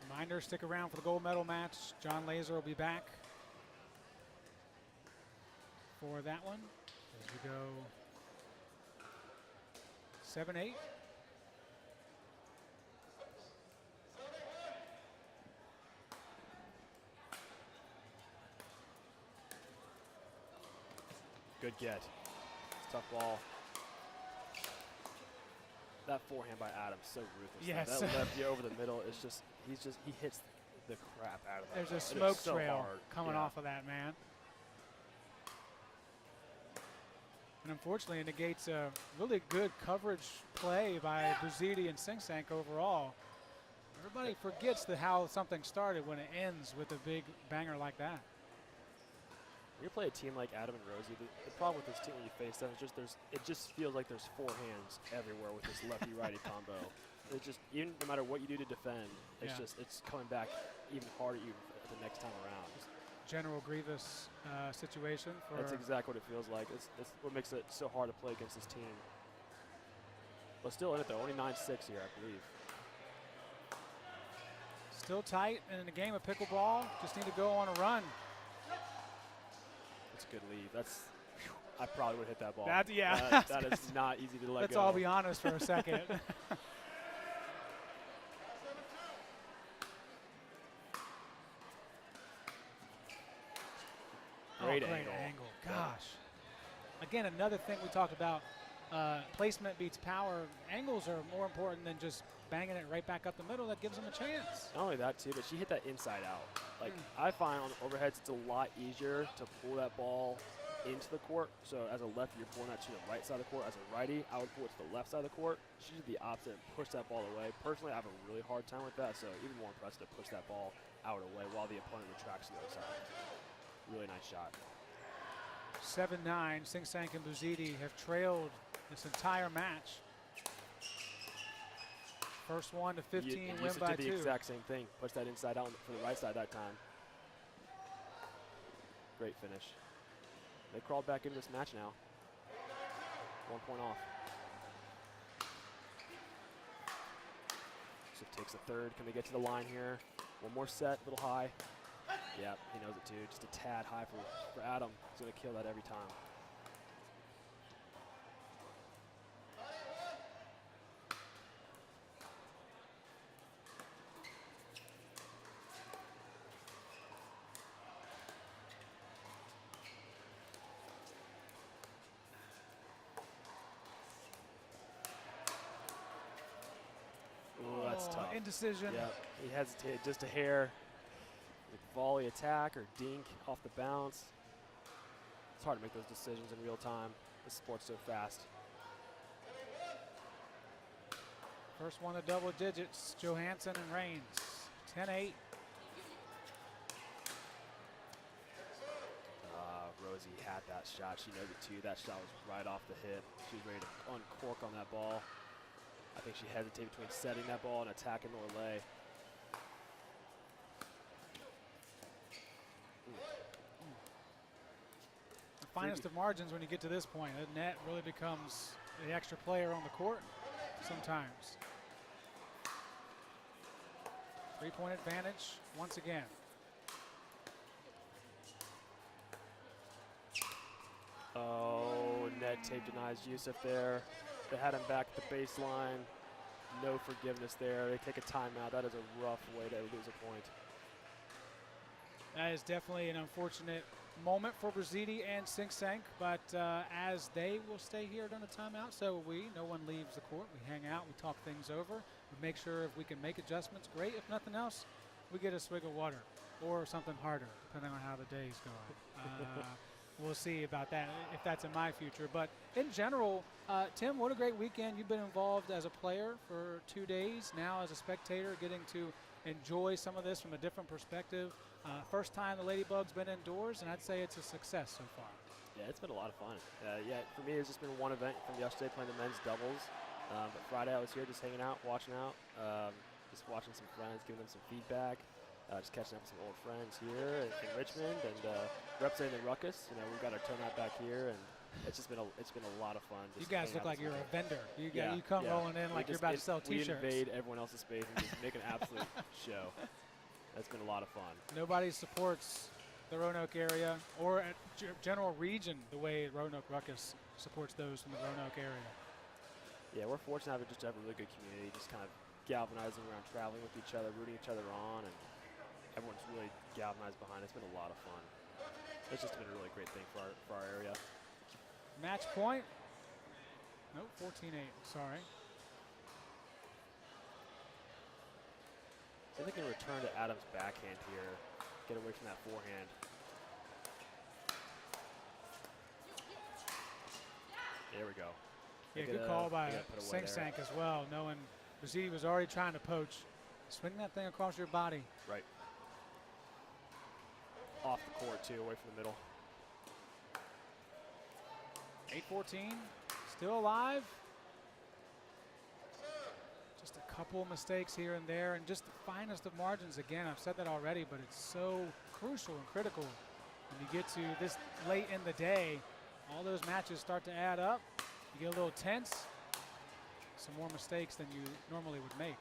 Reminder, stick around for the gold medal match. John Laaser will be back for that one as we go 7-8. Good get. It's a tough ball. That forehand by Adam, so ruthless. Yes. That lefty over the middle is just, he hits the crap out of that. There's a ball. smoke trail coming off of that, man. And unfortunately, it negates a really good coverage play by Buzidi and Sing Sank overall. Everybody forgets how something started when it ends with a big banger like that. When you play a team like Adam and Rosie, the problem with this team when you face them is just it just feels like there's four hands everywhere with this lefty-righty combo. It's just, even no matter what you do to defend, it's coming back even harder at you the next time around. General Grievous situation. That's exactly what it feels like. It's what makes it so hard to play against this team. But still in it though, only 9-6 here, I believe. Still tight, and in a game of pickleball, just need to go on a run. That's a good lead. I probably would hit that ball. That is not easy to let go. Let's all be honest for a second. Great angle. Gosh. Again, another thing we talked about, placement beats power. Angles are more important than just banging it right back up the middle. That gives them a chance. Not only that, too, but she hit that inside out. Like, I find on overheads, it's a lot easier to pull that ball into the court. So as a lefty, you're pulling that to the right side of the court. As a righty, I would pull it to the left side of the court. She did the opposite and push that ball away. Personally, I have a really hard time with that, so even more impressive to push that ball out away while the opponent retracts to the other side. Really nice shot. 7-9, Sing Sank and Buzidi have trailed this entire match. First one to 15, win by 2. Did the exact same thing. Push that inside out for the right side that time. Great finish. They crawled back into this match now. 1 point off. So takes a third. Can they get to the line here? One more set, a little high. Yep, he knows it too. Just a tad high for Adam. He's going to kill that every time. Ooh, that's tough. Indecision. Yep, he hesitated just a hair. Volley attack or dink off the bounce. It's hard to make those decisions in real time. This sport's so fast. First one to double digits, Johansson and Reigns. 10-8. Rosie had that shot. She knows it too. That shot was right off the hip. She was ready to uncork on that ball. I think she hesitated between setting that ball and attacking Orlais. The finest of margins when you get to this point. The net really becomes the extra player on the court sometimes. 3-point advantage once again. Oh, net tape denies Yusuf there. They had him back at the baseline. no forgiveness there. They take a timeout. That is a rough way to lose a point. That is definitely an unfortunate moment for Brazidi and Sink Sank, but as they will stay here during the timeout, so will we. No one leaves the court. We hang out, we talk things over, we make sure if we can make adjustments, great. If nothing else, we get a swig of water or something harder, depending on how the day's going. We'll see about that, if that's in my future. But in general, Tim, what a great weekend. You've been involved as a player for 2 days, now as a spectator, getting to enjoy some of this from a different perspective. First time the Ladybug's been indoors, and I'd say it's a success so far. Yeah, it's been a lot of fun. Yeah, for me, it's just been one event from yesterday playing the men's doubles. But Friday I was here just hanging out, watching out, just watching some friends, giving them some feedback. Just catching up with some old friends here in Richmond and representing the Ruckus. You know, we've got our turnout back here, and it's been a lot of fun. You guys look like you're a vendor. You come rolling in like you're about to sell T-shirts. We invade everyone else's space and just make an absolute show. That's been a lot of fun. Nobody supports the Roanoke area or general region the way Roanoke Ruckus supports those from the Roanoke area. Yeah, we're fortunate to have a really good community, just kind of galvanizing around, traveling with each other, rooting each other on, and everyone's really galvanized behind it. It's been a lot of fun. It's just been a really great thing for our area. Match point. Nope, 14-8, sorry. I think they can return to Adam's backhand here, get away from that forehand. There we go. Yeah, good call by Sink Sank as well, knowing Brazidi was already trying to poach. Swing that thing across your body. Right. Off the court, too, away from the middle. 8-14, still alive. Just a couple of mistakes here and there, and just the finest of margins. Again, I've said that already, but it's so crucial and critical when you get to this late in the day. All those matches start to add up. You get a little tense. Some more mistakes than you normally would make.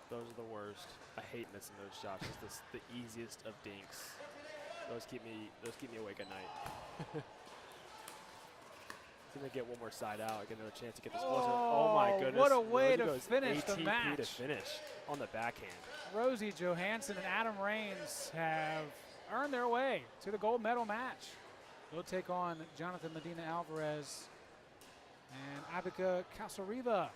Those are the worst. I hate missing those shots. It's the easiest of dinks. Those keep me awake at night. Gonna get one more side out. Get another chance to get this closer. Oh my goodness! What a way to finish the match. to finish on the backhand. Rosie Johansson and Adam Raines have earned their way to the gold medal match. They'll take on Jonathan Medina Alvarez and Abika Casariva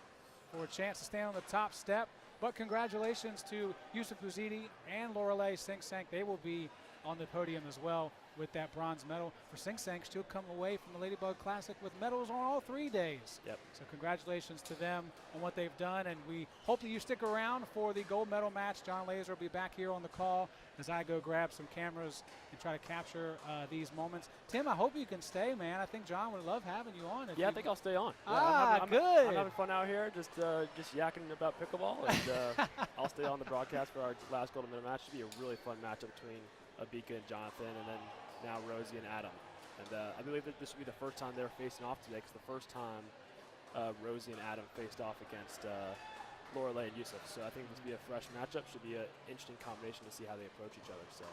for a chance to stand on the top step. But congratulations to Yusuf Buzidi and Lorelei Sink Sank. They will be on the podium as well with that bronze medal. For Sink Sank, she'll come away from the Ladybug Classic with medals on all 3 days. Yep. So congratulations to them on what they've done, and we hope that you stick around for the gold medal match. John Laaser will be back here on the call as I go grab some cameras and try to capture these moments. Tim, I hope you can stay, man. I think John would love having you on. Yeah, I think I'll stay on. Good. I'm having fun out here, just yakking about pickleball, and I'll stay on the broadcast for our last gold medal match. Should be a really fun matchup between Abika and Jonathan, and then now Rosie and Adam. And I believe that this will be the first time they're facing off today, because the first time Rosie and Adam faced off against Lorelei and Yusuf. So I think this will be a fresh matchup. Should be an interesting combination to see how they approach each other. So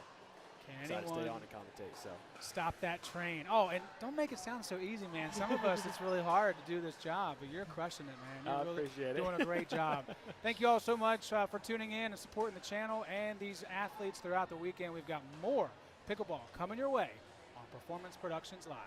excited to stay on and commentate. So stop that train. Oh, and don't make it sound so easy, man. Some of us, it's really hard to do this job, but you're crushing it, man. You're really appreciate doing a great job. Thank you all so much for tuning in and supporting the channel and these athletes throughout the weekend. We've got more pickleball coming your way on Performance Productions Live.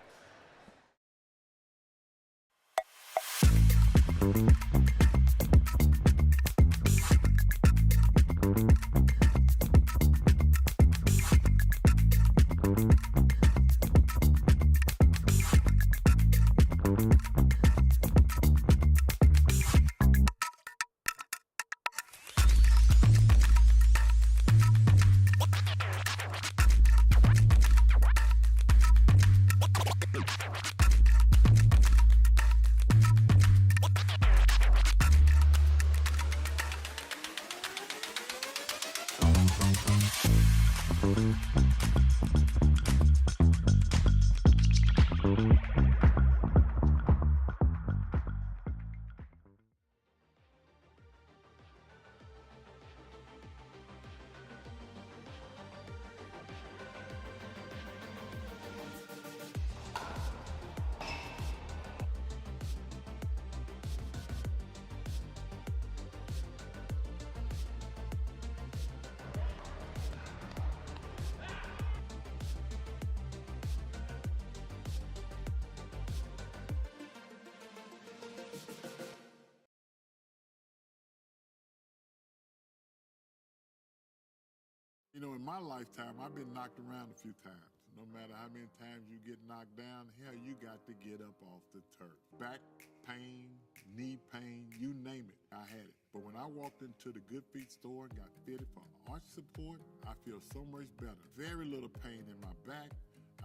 You know, in my lifetime, I've been knocked around a few times. No matter how many times you get knocked down, hell, you got to get up off the turf. Back pain, knee pain, you name it, I had it. But when I walked into the Good Feet store and got fitted for arch support, I feel so much better. Very little pain in my back.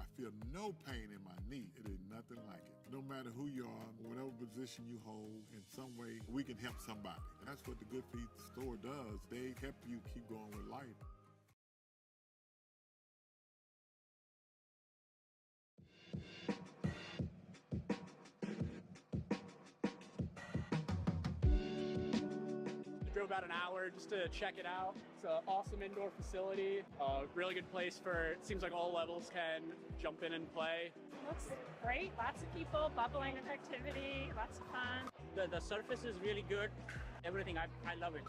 I feel no pain in my knee. It is nothing like it. No matter who you are, whatever position you hold, in some way, we can help somebody. And that's what the Good Feet store does. They help you keep going with life. Drove about an hour just to check it out. It's an awesome indoor facility. Really good place for, it seems like all levels can jump in and play. Looks great. Lots of people, bubbling with activity, lots of fun. The surface is really good. Everything, I love it.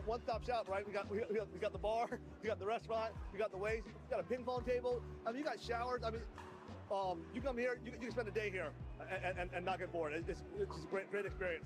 One-stop shop, right? We got the bar, we got the restaurant, we got the weights, we got a ping pong table. I mean, you got showers. I mean, you come here, you can spend a day here and not get bored. It's just a great experience.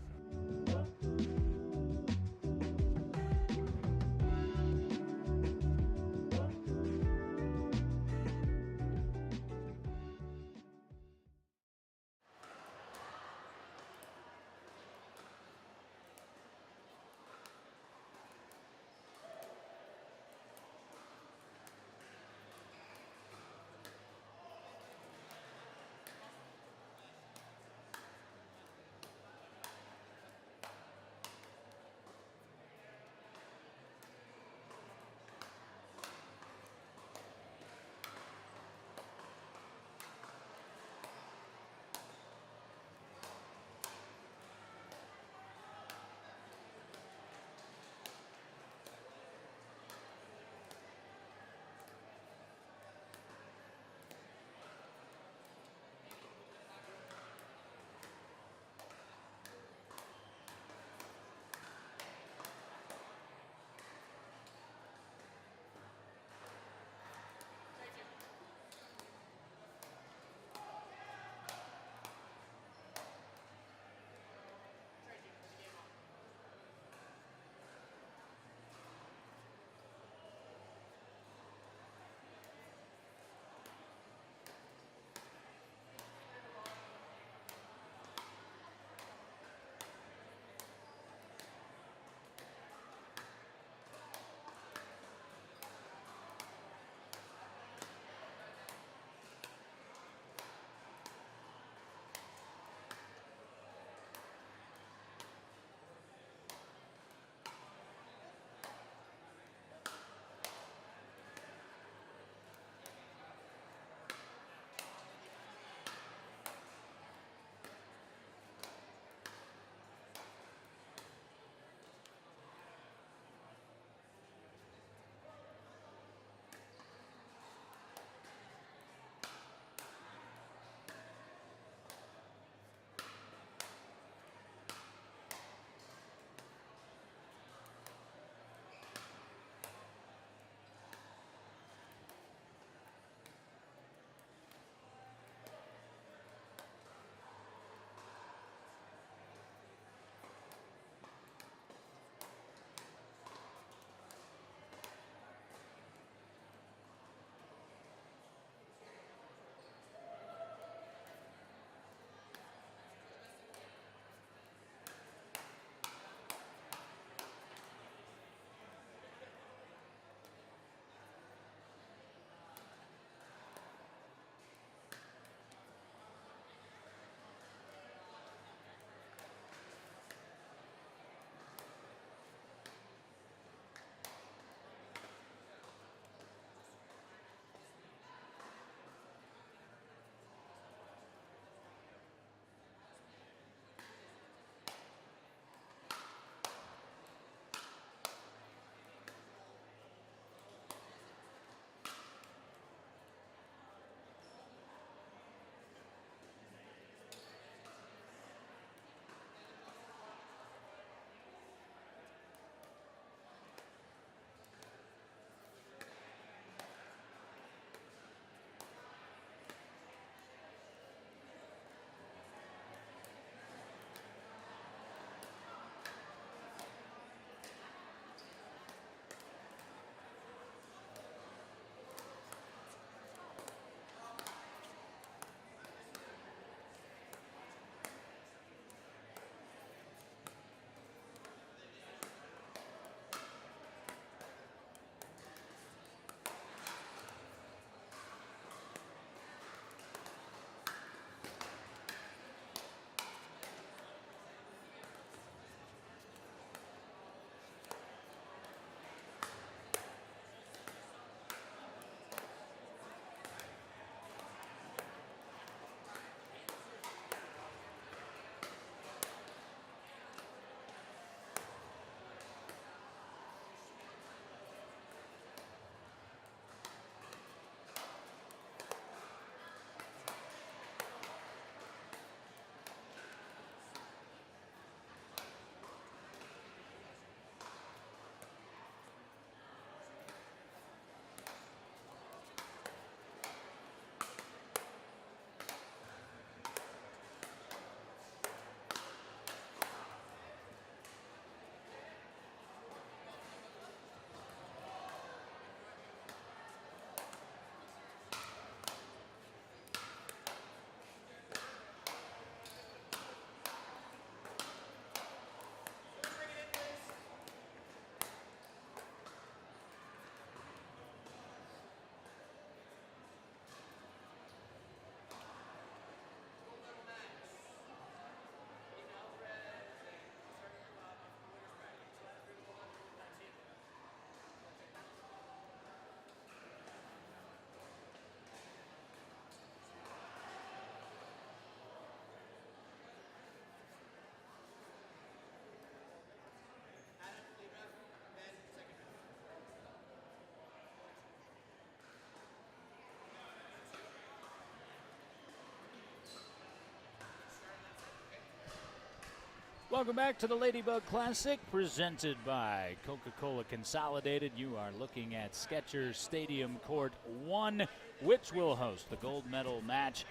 Welcome back to the Ladybug Classic, presented by Coca-Cola Consolidated. You are looking at Skechers Stadium Court 1, which will host the gold medal match.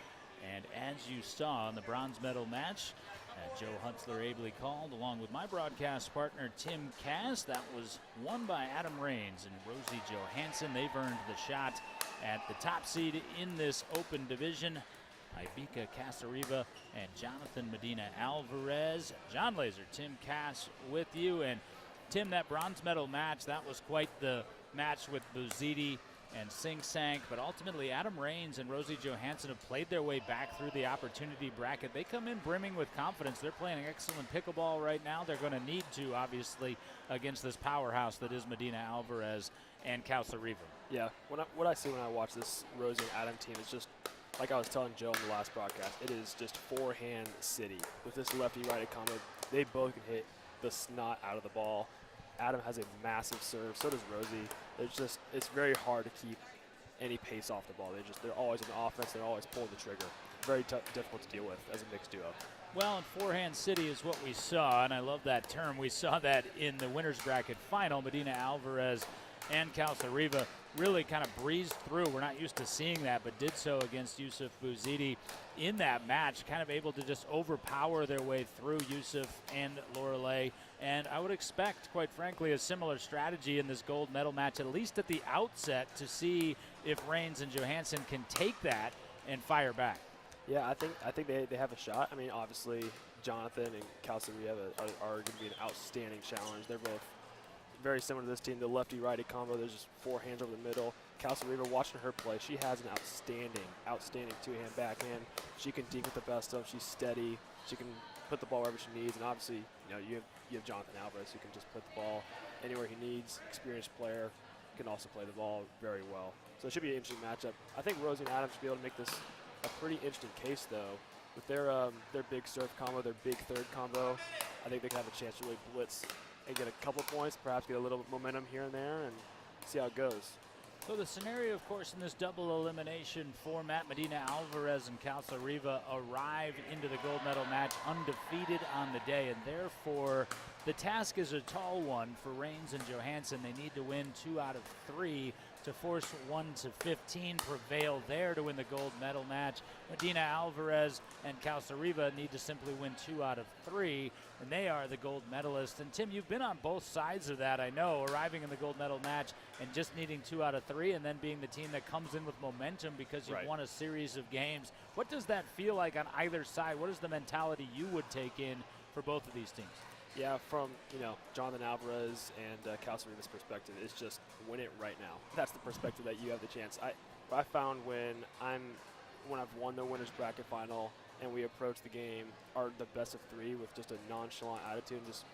And as you saw in the bronze medal match, Joe Hutzler ably called, along with my broadcast partner Tim Cass, that was won by Adam Raines and Rosie Johansson. They've earned the shot at the top seed in this open division. Ibika Casariva and Jonathan Medina Alvarez. John Laaser, Tim Cass with you. And Tim, that bronze medal match, that was quite the match with Buziti and Sing Sank, but ultimately Adam Raines and Rosie Johansson have played their way back through the opportunity bracket. They come in brimming with confidence. They're playing excellent pickleball right now. They're going to need to, obviously, against this powerhouse that is Medina Alvarez and Casariva. Yeah, what I see when I watch this Rosie and Adam team is just, like I was telling Joe in the last broadcast, it is just forehand city. With this lefty-righty combo, they both can hit the snot out of the ball. Adam has a massive serve, so does Rosie. It's very hard to keep any pace off the ball. They're always in the offense, they're always pulling the trigger. Very difficult to deal with as a mixed duo. Well, and forehand city is what we saw, and I love that term. We saw that in the winner's bracket final. Medina Alvarez and Casariva really kind of breezed through. We're not used to seeing that, but did so against Yusuf Bouzidi in that match, kind of able to just overpower their way through Yusuf and Lorelei. And I would expect, quite frankly, a similar strategy in this gold medal match, at least at the outset, to see if Raines and Johansson can take that and fire back. Yeah, I think they have a shot. I mean, obviously, Jonathan and Casariva are going to be an outstanding challenge. They're both very similar to this team, the lefty-righty combo. There's just four hands over the middle. Casariva, watching her play, she has an outstanding two-hand backhand. She can deke with the best of. She's steady. She can put the ball wherever she needs. And obviously, you have Jonathan Alvarez who can just put the ball anywhere he needs. Experienced player, can also play the ball very well. So it should be an interesting matchup. I think Rosie and Adam should be able to make this a pretty interesting case, though. With their big serve combo, their big third combo, I think they can have a chance to really blitz and get a couple points, perhaps get a little momentum here and there, and see how it goes. So the scenario, of course, in this double elimination format, Medina Alvarez and Casariva arrive into the gold medal match undefeated on the day, and therefore the task is a tall one for Raines and Johansson. They need to win 2 out of 3 to force 1-15, prevail there to win the gold medal match. Medina Alvarez and Casariva need to simply win 2 out of 3, and they are the gold medalists. And Tim, you've been on both sides of that, I know, arriving in the gold medal match and just needing 2 out of 3, and then being the team that comes in with momentum because you've won a series of games. What does that feel like on either side? What is the mentality you would take in for both of these teams? Yeah, from Jonathan Alvarez and Casariva's perspective, it's just win it right now. That's the perspective that you have the chance. I found when I've won the winners bracket final and we approach the game, are the best of 3 with just a nonchalant attitude and just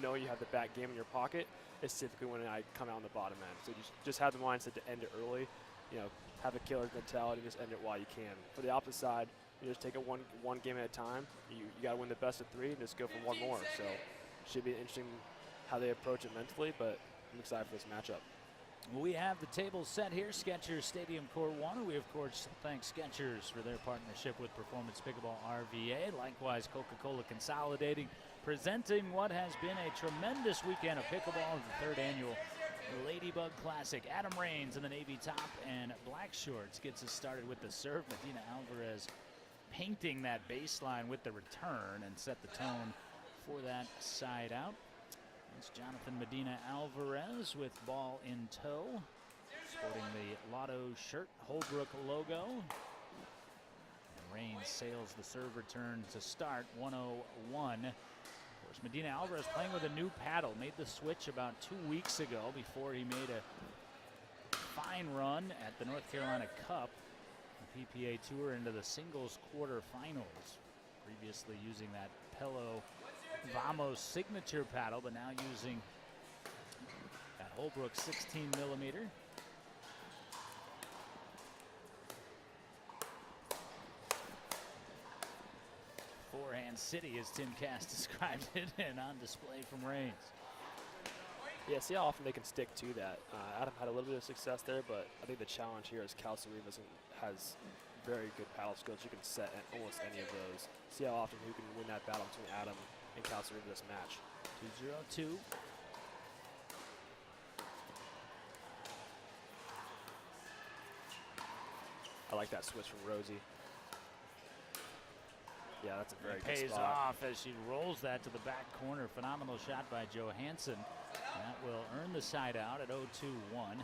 know you have the back game in your pocket. Is typically when I come out on the bottom end. So just have the mindset to end it early. Have a killer's mentality, just end it while you can. For the opposite side, you just take it one game at a time. You got to win the best of 3 and just go for one more. So should be interesting how they approach it mentally, but I'm excited for this matchup. We have the table set here, Skechers Stadium Court 1. We, of course, thank Skechers for their partnership with Performance Pickleball RVA. Likewise, Coca-Cola Consolidating, presenting what has been a tremendous weekend of pickleball, the 3rd annual Ladybug Classic. Adam Raines in the navy top and black shorts gets us started with the serve. Medina Alvarez painting that baseline with the return and set the tone for that side out. It's Jonathan Medina Alvarez with ball in tow, sporting the Lotto shirt, Holbrook logo. And Raines sails the serve return to start, 101. Of course, Medina Alvarez playing with a new paddle, made the switch about 2 weeks ago before he made a fine run at the North Carolina Cup, the PPA Tour, into the singles quarterfinals. Previously using that Pello Vamos signature paddle, but now using that Holbrook 16 millimeter. Forehand city, as Tim Cass described it, and on display from Raines. Yeah, see how often they can stick to that. Adam had a little bit of success there, but I think the challenge here is Casariva has very good paddle skills. You can set at almost any of those. See how often who can win that battle between Adam and Calciariva this match. 2-0-2. I like that switch from Rosie. Yeah, that's a very It good pays spot. off as she rolls that to the back corner. Phenomenal shot by Johansson. That will earn the side out at 0-2-1.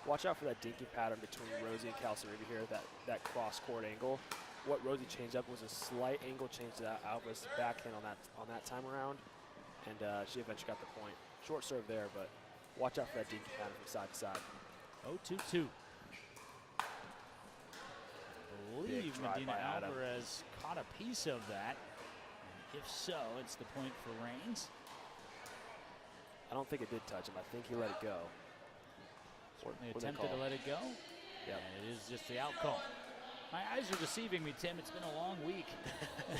Watch out for that dinky pattern between Rosie and Calciariva here, that cross-court angle. What Rosie changed up was a slight angle change to Alvarez's backhand on that time around, and she eventually got the point. Short serve there, but watch out for that dinky pattern from side to side. 0-2-2. I believe Medina Alvarez caught a piece of that. And if so, it's the point for Reigns. I don't think it did touch him. I think he let it go. Certainly attempted to let it go. Yeah, and it is just the out call. My eyes are deceiving me, Tim. It's been a long week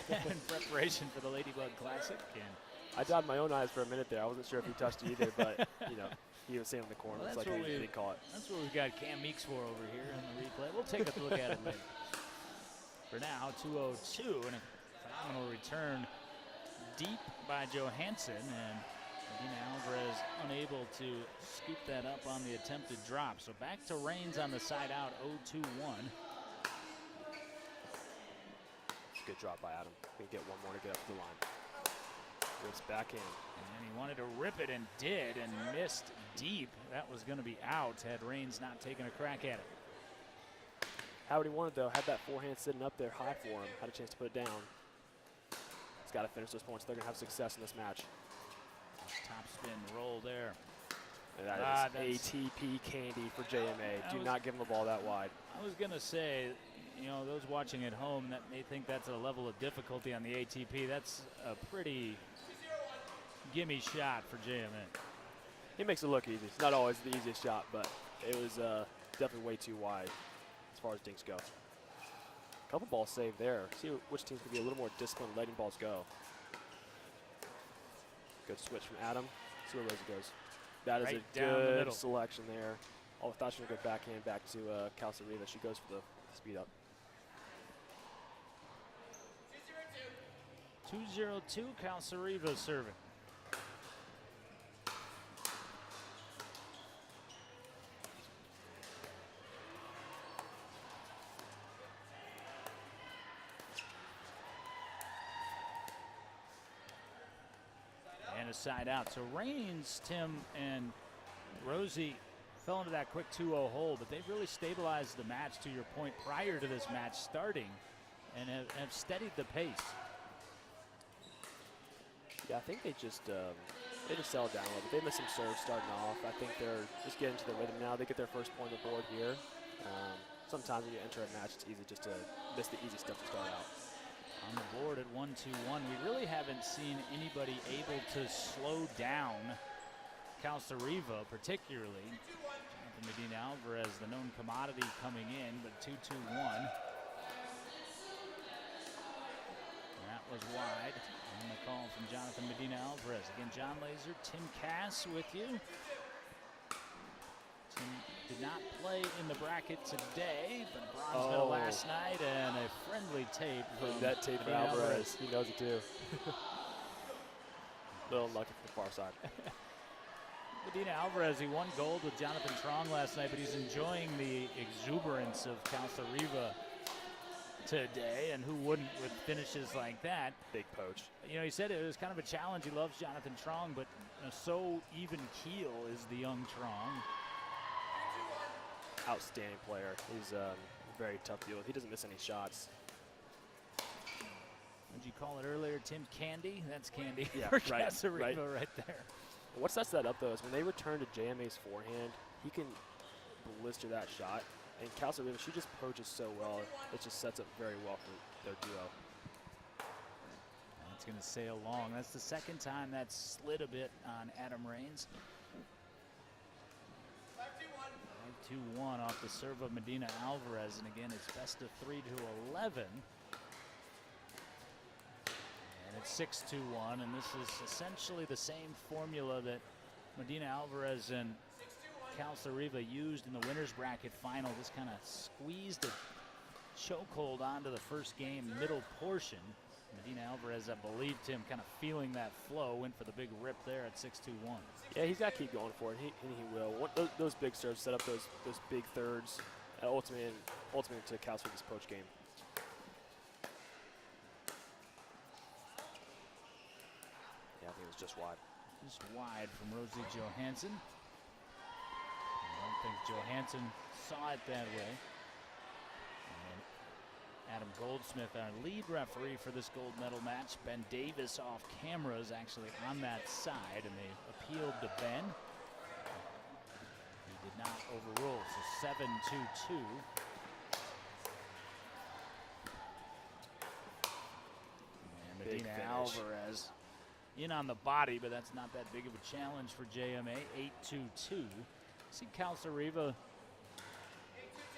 in preparation for the Ladybug Classic. And I dotted my own eyes for a minute there. I wasn't sure if he touched it either, but you know, he was sitting in the corner. Well, it's like he didn't call it. That's what we've got Cam Meeks for over here on the replay. We'll take a look at it later. For now, 2-0-2 and a phenomenal return deep by Johansson, and Medina Alvarez unable to scoop that up on the attempted drop. So back to Reigns on the side out, 0-2-1. Good drop by Adam. We can get one more to get up to the line. Rips backhand. And he wanted to rip it and did, and missed deep. That was going to be out had Reigns not taken a crack at it. How would he want it though? Had that forehand sitting up there high for him. Had a chance to put it down. He's got to finish those points. They're going to have success in this match. Top spin roll there. And that is ATP candy for JMA. Do not give him the ball that wide. I was going to say, you know, those watching at home that may think that's a level of difficulty on the ATP. That's a pretty gimme shot for JMA. He makes it look easy. It's not always the easiest shot, but it was definitely way too wide as far as dinks go. Couple balls saved there. See which teams can be a little more disciplined letting balls go. Good switch from Adam. See where Rosie goes. That is right a down the good middle. selection there. Oh, I thought she was going to go backhand back to Calciariva. She goes for the speed up. 2-0-2, Calciariva serving. And a side out. So Reigns, Tim, and Rosie fell into that quick 2-0 hole, but they've really stabilized the match, to your point, prior to this match starting, and have steadied the pace. Yeah, I think they just settled down a little bit. They missed some serves starting off. I think they're just getting to the rhythm now. They get their first point on the board here. Sometimes when you enter a match, it's easy just to miss the easy stuff to start out. On the board at 1-2-1, we really haven't seen anybody able to slow down Calciariva, particularly. Jonathan Medina Alvarez, the known commodity, coming in, but 2-2-1. That was wide. And the call from Jonathan Medina Alvarez. Again, John Laaser, Tim Cass with you. Tim did not play in the bracket today, but a bronze medal last night and a friendly tape from that tape for Alvarez. He knows it too. Little lucky for the far side. Medina Alvarez, he won gold with Jonathan Trong last night, but he's enjoying the exuberance of Calciariva today, and who wouldn't with finishes like that? Big poach. You know, he said it was kind of a challenge. He loves Jonathan Trong, but so even keel is the young Trong. Outstanding player. He's very tough to deal with. He doesn't miss any shots. Would you call it earlier, Tim, candy? That's candy Yeah, for right, Calciariva right there. What sets that up, though, is when they return to JMA's forehand, he can blister that shot. And Calciariva, she just poaches so well. It just sets up very well for their duo. That's going to sail long. That's the second time that's slid a bit on Adam Reigns. 5-2-1 off the serve of Medina Alvarez. And again, it's best of 3 to 11. And it's 6-2-1. And this is essentially the same formula that Medina Alvarez and Calciariva used in the winner's bracket final. Just kind of squeezed a chokehold onto the first game middle portion. Medina Alvarez, I believe, Tim, kind of feeling that flow, went for the big rip there at 6-2-1. Yeah, he's got to keep going for it, and he will. Those big serves set up those big thirds, ultimately to Cal State's approach game. Yeah, I think it was just wide. Just wide from Rosie Johansson. I don't think Johansson saw it that way. And Adam Goldsmith, our lead referee for this gold medal match. Ben Davis off camera is actually on that side, and they appealed to Ben. He did not overrule, so 7-2-2. And Medina Alvarez in on the body, but that's not that big of a challenge for JMA. 8-2-2. See Calzariva,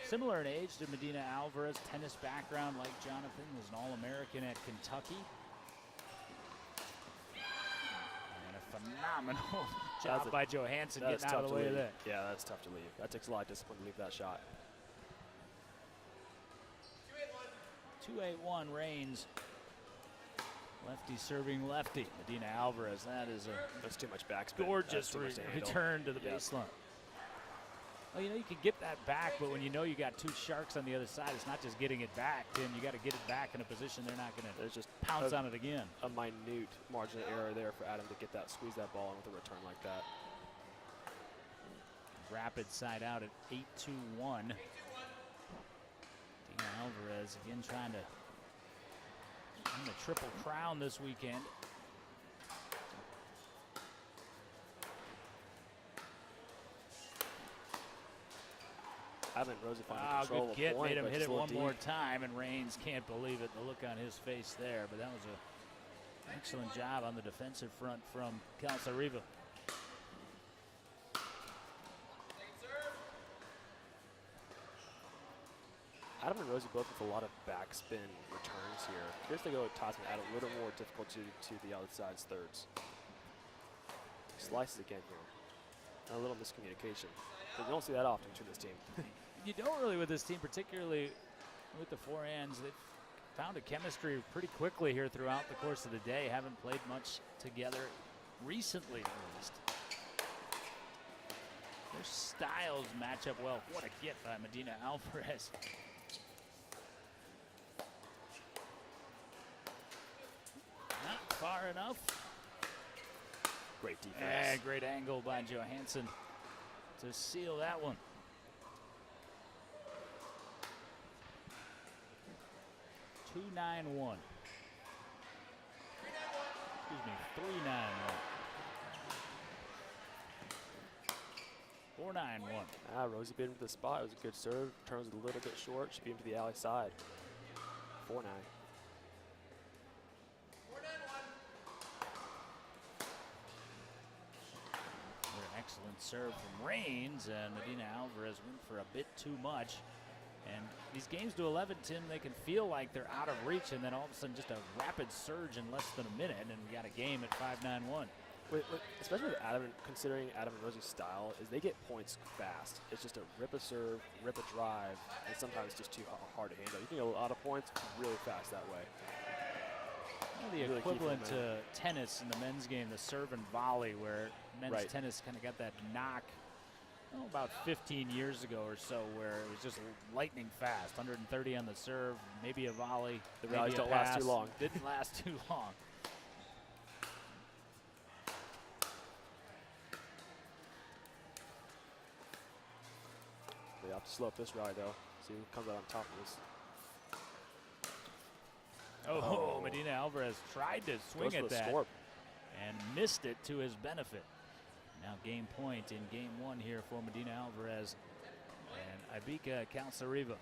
similar in age to Medina Alvarez, tennis background like Jonathan, was an All-American at Kentucky. And a phenomenal job by Johansson getting out of the way of that. Yeah, that's tough to leave. That takes a lot of discipline to leave that shot. 2-8-1 Reigns. Lefty serving lefty. Medina Alvarez, that's too much backspin. Gorgeous return to the baseline. Well, you know, you can get that back, but when you know you got two sharks on the other side, it's not just getting it back, Tim. You got to get it back in a position they're not going to just pounce on it again. A minute margin of error there for Adam to get that, squeeze that ball in with a return like that. Rapid side out at 8-2-1. Medina Alvarez again trying to win the Triple Crown this weekend. Adam and Rosie finding control good get. Point, made him hit it one deep. more time, and Reigns can't believe it, the look on his face there. But that was an excellent job on the defensive front from Calzariva. Adam and Rosie both with a lot of backspin returns here. Here's the go with Tasman, add a little more difficulty to the outside's thirds. He slices again here. A little miscommunication. But you don't see that often between this team. You don't really with this team, particularly with the forehands. They've found a chemistry pretty quickly here throughout the course of the day. Haven't played much together recently, at least. Their styles match up well. What a get by Medina Alvarez. Not far enough. Great defense. And great angle by Johansson to seal that one. Excuse me, 3-9-1. 4-9-1. Rosie bit into the spot. It was a good serve. Turns a little bit short. Should be into the alley side. 4-9. Excellent serve from Reigns, and Medina Alvarez went for a bit too much. And these games to 11, Tim, they can feel like they're out of reach, and then all of a sudden just a rapid surge in less than a minute, and we got a game at 5-9-1. Especially with Adam, considering Adam and Rosie's style, is they get points fast. It's just a rip a serve, rip a drive, and sometimes just too hard to handle. You can get a lot of points really fast that way. The really equivalent to tennis in the men's game, the serve and volley, where men's tennis kind of got that knock about 15 years ago or so, where it was just lightning fast, 130 on the serve, maybe a volley. The rallies don't last too long. Didn't last too long. They have to slow up this rally, though. See who comes out on top of this. Oh, Medina Alvarez tried to swing at that and missed it to his benefit. Now game point in game one here for Medina Alvarez and Ibeka Calzariva.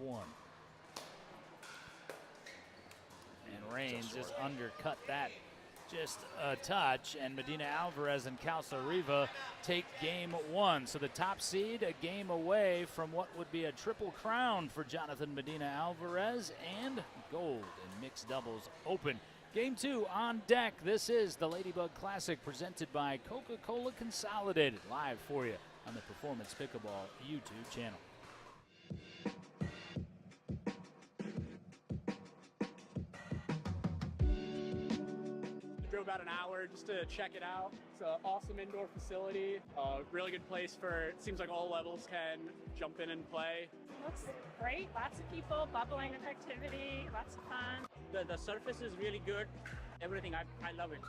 10-5-1. And Reigns just undercut that just a touch, and Medina Alvarez and Calzariva take game one. So the top seed a game away from what would be a triple crown for Jonathan Medina Alvarez, and gold in mixed doubles open. Game two on deck. This is the Ladybug Classic presented by Coca-Cola Consolidated, live for you on the Performance Pickleball YouTube channel. here just to check it out. It's an awesome indoor facility. Really good place for, it seems like all levels can jump in and play. Looks great. Lots of people, bubbling with activity, lots of fun. The surface is really good. Everything, I love it.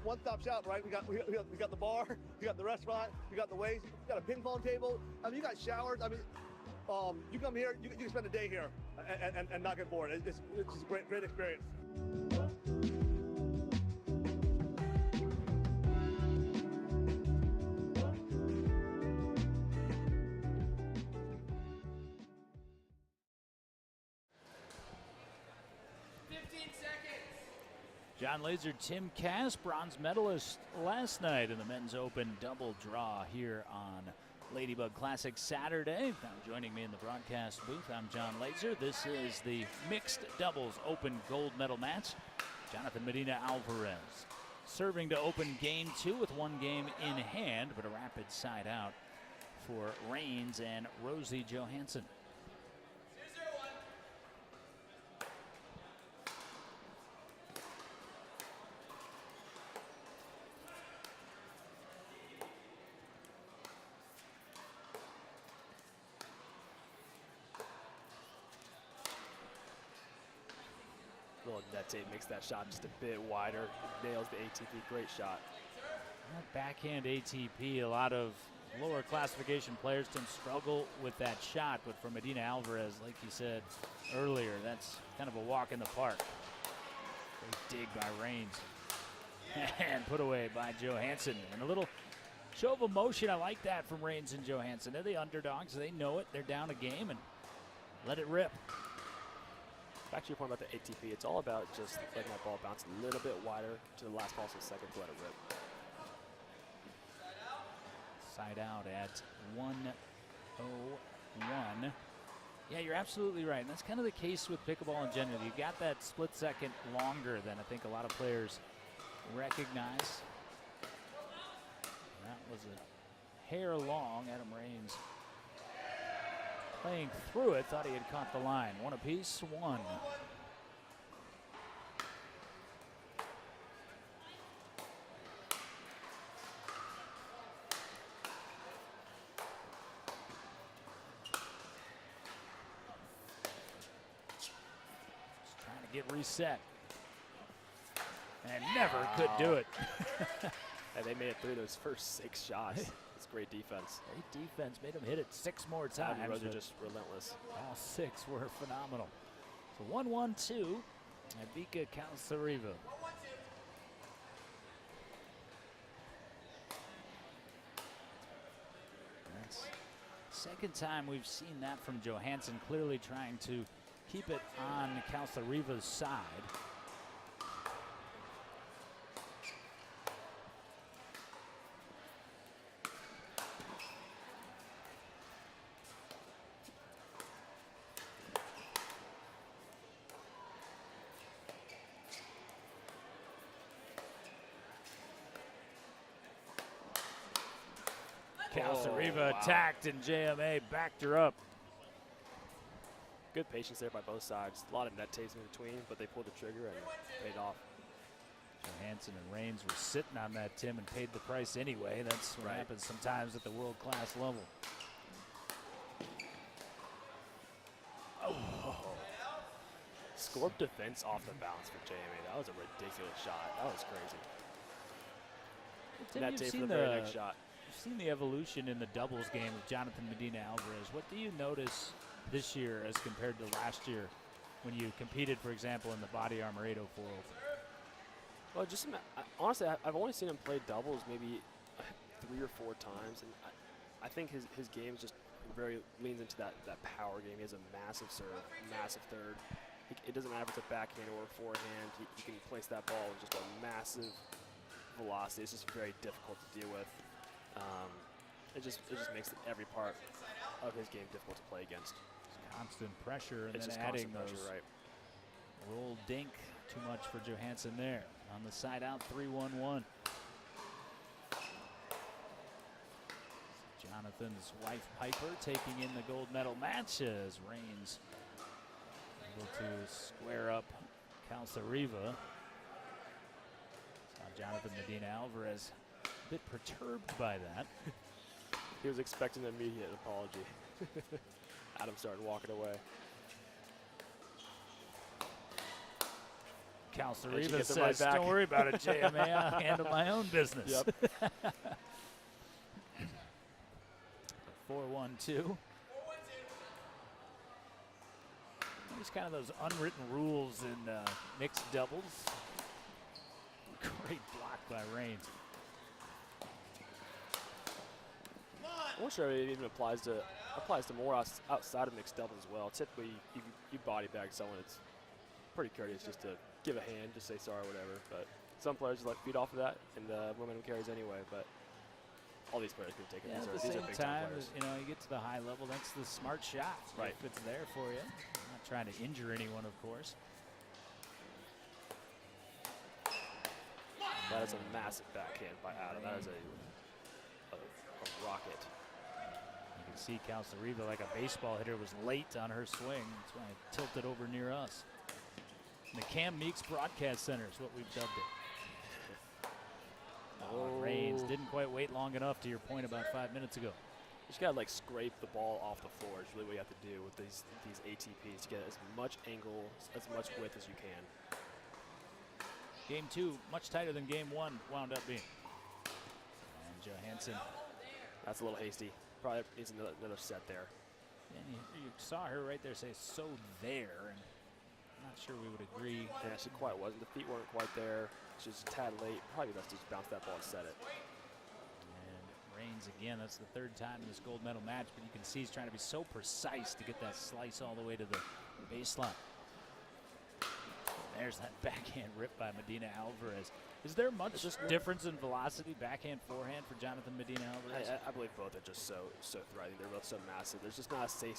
One-stop shop, right? We got the bar, we got the restaurant, we got the ways, we got a ping pong table. I mean, you got showers. I mean, you come here, you can spend a day here and not get bored. It's just a great experience. John Laaser, Tim Cass, bronze medalist last night in the men's open double draw here on Ladybug Classic Saturday. Now joining me in the broadcast booth, I'm John Laaser. This is the mixed doubles open gold medal match. Jonathan Medina Alvarez serving to open game 2 with one game in hand, but a rapid side out for Rains and Rosie Johansson. Little net tape makes that shot just a bit wider. Nails the ATP. Great shot. That backhand ATP, a lot of lower classification players can struggle with that shot, but for Medina Alvarez, like you said earlier, that's kind of a walk in the park. Great dig by Rains. And put away by Johansson. And a little show of emotion. I like that from Rains and Johansson. They're the underdogs. They know it. They're down a game and let it rip. Back to your point about the ATP, it's all about just letting that ball bounce a little bit wider to the last pulse of the second to let it rip. Side out at 1:01. Yeah, you're absolutely right. And that's kind of the case with pickleball in general. You got that split second longer than I think a lot of players recognize. That was a hair long. Adam Rains playing through it, thought he had caught the line. One apiece, one. Just trying to get reset. And never could do it. And they made it through those first 6 shots. It's great defense. Great defense. Made him hit it 6 more times. Those are just relentless. All 6 were phenomenal. So 1-1-2 at Vika Calzariva. That's second time we've seen that from Johansson, clearly trying to keep it on Calzariva's side. Calzariva attacked and JMA backed her up. Good patience there by both sides. A lot of net tapes in between, but they pulled the trigger and paid off. Johansson and Rains were sitting on that, Tim, and paid the price anyway. That's what happens sometimes at the world-class level. Oh. Scorp defense off the balance for JMA. That was a ridiculous shot. That was crazy. Tim, net tape for the very next shot. You've seen the evolution in the doubles game of Jonathan Medina Alvarez. What do you notice this year as compared to last year when you competed, for example, in the Body Armor 804 Open? Well, just honestly, I've only seen him play doubles maybe 3 or 4 times, and I think his game just very leans into that power game. He has a massive serve, massive third. It doesn't matter if it's a backhand or a forehand. He can place that ball with just a massive velocity. It's just very difficult to deal with. It just makes every part of his game difficult to play against. Constant pressure, and it's then just adding pressure, those right. roll dink. Too much for Johansson there. On the side out, 3-1-1. Jonathan's wife Piper taking in the gold medal match as Rains able to square up Calzariva. Saw Jonathan Medina Alvarez a bit perturbed by that. He was expecting an immediate apology. Adam started walking away. Cal Cerriva says, don't worry about it, JMA. I'll handle my own business. Yep. 4-1-2. There's kind of those unwritten rules in mixed doubles. Great block by Reigns. I'm not sure it even applies to more outside of mixed doubles as well. Typically, you body bag someone, it's pretty courteous just to give a hand, just say sorry, whatever. But some players just feed off of that, and momentum carries anyway. But all these players can take it. Yeah, at the same time, you get to the high level, that's the smart shot. Right. If it's there for you. Not trying to injure anyone, of course. That is a massive backhand by Adam. That is a rocket. You can see Cal Cerriva, like a baseball hitter, was late on her swing. That's why it tilted over near us. And the Cam Meeks Broadcast Center is what we've dubbed it. Reigns didn't quite wait long enough, to your point about 5 minutes ago. You just gotta scrape the ball off the floor is really what you have to do with these ATPs to get as much angle, as much width as you can. Game 2, much tighter than game 1 wound up being. And Johansson. That's a little hasty. Probably needs another set there. And you saw her right there say, so there. And I'm not sure we would agree. Yeah, she quite wasn't. The feet weren't quite there. She was a tad late. Probably best to just bounce that ball and set it. And Reigns again, that's the third time in this gold medal match, but you can see he's trying to be so precise to get that slice all the way to the baseline. There's that backhand rip by Medina Alvarez. Is there much difference in velocity, backhand, forehand for Jonathan Medina Alvarez? I believe both are just so thriving. They're both so massive. There's just not a safe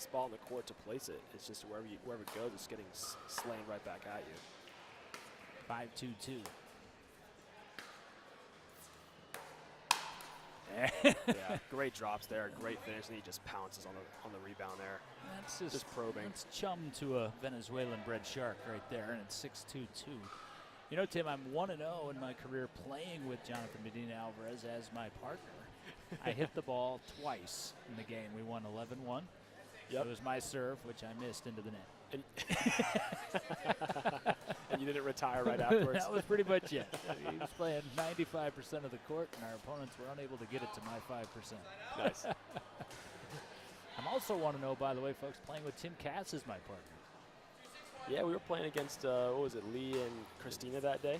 spot on the court to place it. It's just wherever it goes, it's getting slammed right back at you. 5-2-2. Yeah, great drops there, great finish, and he just pounces on the rebound there. That's just probing. It's chum to a Venezuelan-bred shark right there, and it's 6-2-2. You know, Tim, I'm 1-0 in my career playing with Jonathan Medina Alvarez as my partner. I hit the ball twice in the game. We won 11-1. Yep. It was my serve, which I missed into the net. And you didn't retire right afterwards? That was pretty much it. He was playing 95% of the court, and our opponents were unable to get it to my 5%. Nice. I'm also 1-0, by the way, folks, playing with Tim Cass as my partner. Yeah, we were playing against, what was it, Lee and Christina that day?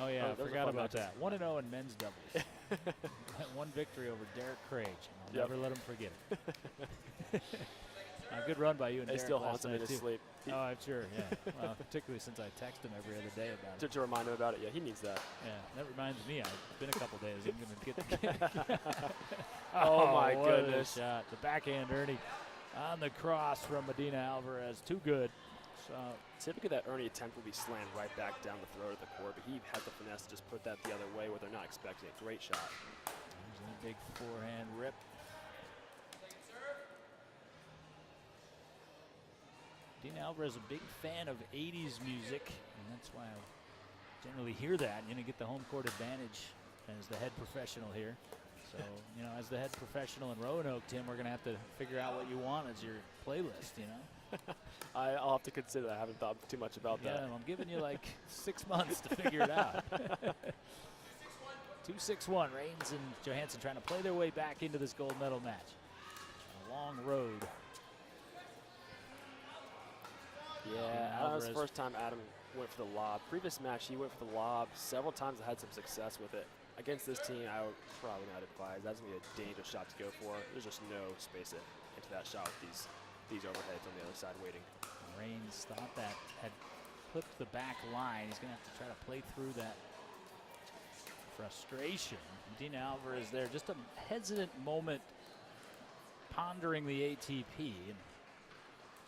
Oh, yeah, I forgot about that. 1-0 in men's doubles. One victory over Derek Craig. I'll never let him forget it. Good run by you and Derek. They still haunt him in his sleep. Oh, I'm sure, yeah. Well, particularly since I text him every other day about it. To remind him about it, yeah, he needs that. Yeah, that reminds me. It's been a couple days. I'm going to get the Oh, my what goodness. A shot. The backhand, Ernie, on the cross from Medina Alvarez. Too good. So typically that Ernie attempt will be slammed right back down the throat of the court, but he had the finesse to just put that the other way where they're not expecting it. Great shot. There's a big forehand rip. Medina Alvarez is a big fan of 80s music, and that's why I generally hear that. You're going to get the home court advantage as the head professional here. So, as the head professional in Roanoke, Tim, we're going to have to figure out what you want as your playlist, I'll have to consider that. I haven't thought too much about that. Yeah, I'm giving you like 6 months to figure it out. 2-6-1, Reigns and Johansson trying to play their way back into this gold medal match. A long road. Yeah, that was the first time Adam went for the lob. Previous match, he went for the lob several times. I had some success with it. Against this team, I would probably not advise. That's going to be a dangerous shot to go for. There's just no space into that shot with these overheads on the other side waiting. Reigns thought that had clipped the back line. He's going to have to try to play through that frustration. Medina Alvarez there, just a hesitant moment pondering the ATP and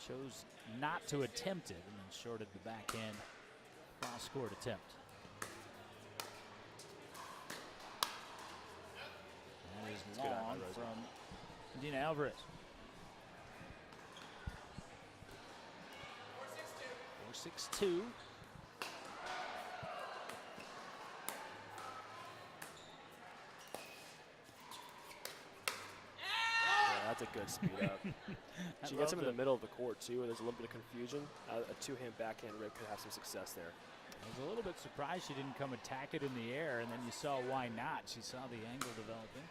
chose not to attempt it and then shorted the backhand cross-court attempt. That is long from Medina Alvarez. 4-6-2. That's a good speed up. She gets him in the middle of the court, too, where there's a little bit of confusion. A two-hand backhand rip could have some success there. I was a little bit surprised she didn't come attack it in the air, and then you saw why not. She saw the angle developing.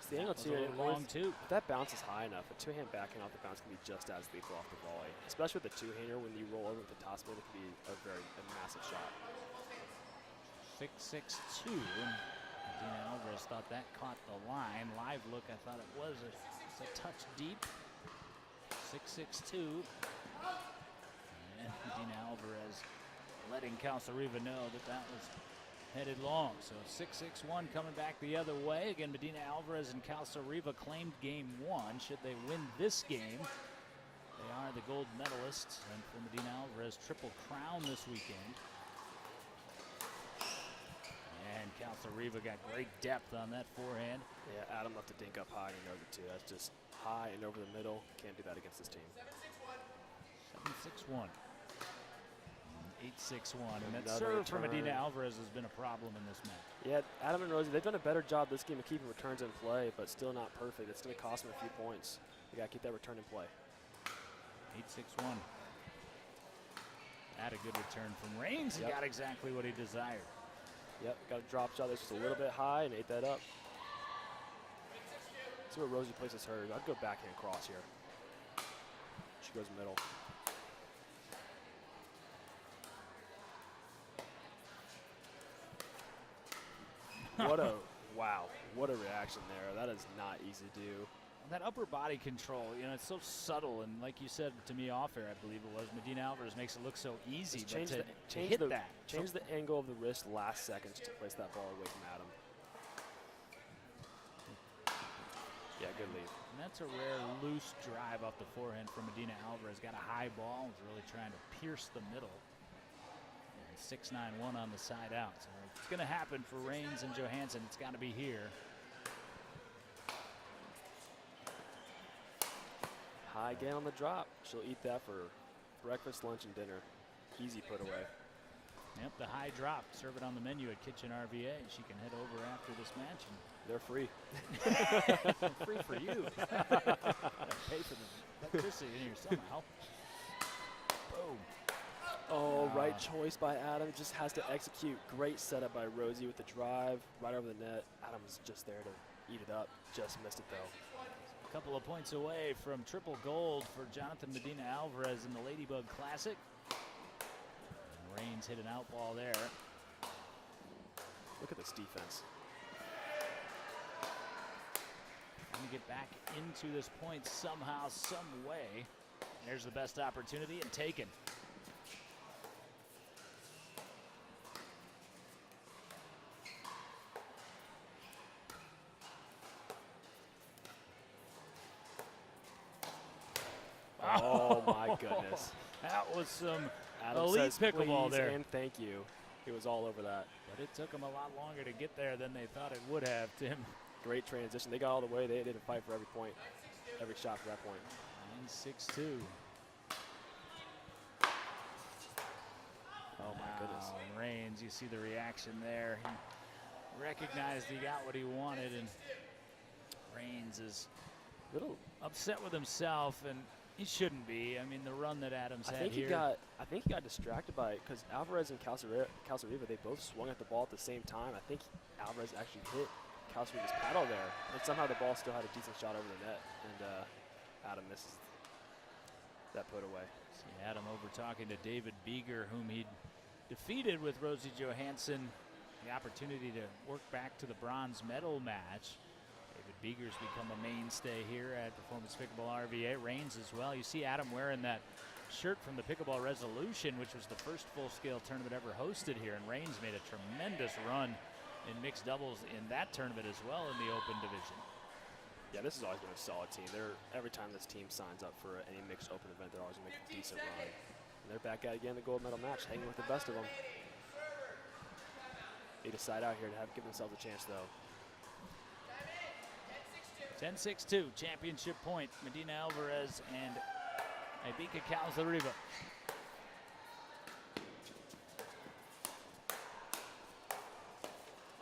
It's the angle, too. Long, too. If that bounce is high enough, a two-hand backhand off the bounce can be just as lethal off the volley. Especially with the two-hander, when you roll over with the top spin, it can be a massive shot. 6-6-2. Medina Alvarez thought that caught the line. Live look, I thought it was a touch deep. 6-6-2. And Medina Alvarez letting Calzariva know that was headed long. So 6-6-1 coming back the other way. Again, Medina Alvarez and Calzariva claimed game 1. Should they win this game, they are the gold medalists. And for Medina Alvarez, triple crown this weekend. And Calzariva got great depth on that forehand. Yeah, Adam left the dink up high, and he knows it too. That's just high and over the middle. Can't do that against this team. 7-6-1. 8-6-1. And that serve from Medina Alvarez has been a problem in this match. Yeah, Adam and Rosie, they've done a better job this game of keeping returns in play, but still not perfect. It's going to cost them a few points. They got to keep that return in play. 8-6-1. Had a good return from Reigns. He got exactly what he desired. Yep, got a drop shot that's just a little bit high and ate that up. See where Rosie places hers. I'd go backhand cross here. She goes middle. What a reaction there. That is not easy to do. That upper body control, it's so subtle, and like you said to me off air, I believe it was, Medina Alvarez makes it look so easy. Change the angle of the wrist last seconds to place that ball away from Adam. Yeah, good lead. And that's a rare loose drive off the forehand from Medina Alvarez. Got a high ball, was really trying to pierce the middle. 6-9-1 on the side out. So it's going to happen for Reigns and Johansson. It's got to be here. High again on the drop. She'll eat that for breakfast, lunch, and dinner. Easy put away. Yep, the high drop. Serve it on the menu at Kitchen RVA. She can head over after this match. And they're free. Free for you. Pay for the electricity in here somehow. Boom. Oh, right choice by Adam. Just has to execute. Great setup by Rosie with the drive right over the net. Adam's just there to eat it up. Just missed it, though. A couple of points away from triple gold for Jonathan Medina Alvarez in the Ladybug Classic. And Reigns hit an out ball there. Look at this defense. Trying to get back into this point somehow, some way. There's the best opportunity and taken. Oh my goodness. That was some Adam elite says, pickleball there. And thank you. He was all over that. But it took them a lot longer to get there than they thought it would have, Tim. Great transition. They got all the way. They didn't fight for every point, every shot for that point. 9-6-2. Oh my goodness. Reigns, you see the reaction there. He recognized he got what he wanted, and Reigns is a little upset with himself, and he shouldn't be. I mean, the run that Adams had here. I think he got distracted by it because Alvarez and Calzariva, they both swung at the ball at the same time. I think Alvarez actually hit Calzariva's paddle there, and somehow the ball still had a decent shot over the net, and Adam misses that put away. See Adam over talking to David Beeger, whom he'd defeated with Rosie Johansson. The opportunity to work back to the bronze medal match. David Beeger's become a mainstay here at Performance Pickleball RVA. Reigns as well. You see Adam wearing that shirt from the Pickleball Resolution, which was the first full-scale tournament ever hosted here, and Reigns made a tremendous run in mixed doubles in that tournament as well in the open division. Yeah, this has always been a solid team. Every time this team signs up for any mixed open event, they're always going to make a decent run. And they're back at again the gold medal match, hanging with the best of them. Need to side out here to give themselves a chance, though. 10-6-2, championship point. Medina Alvarez and Ivica Calzariva.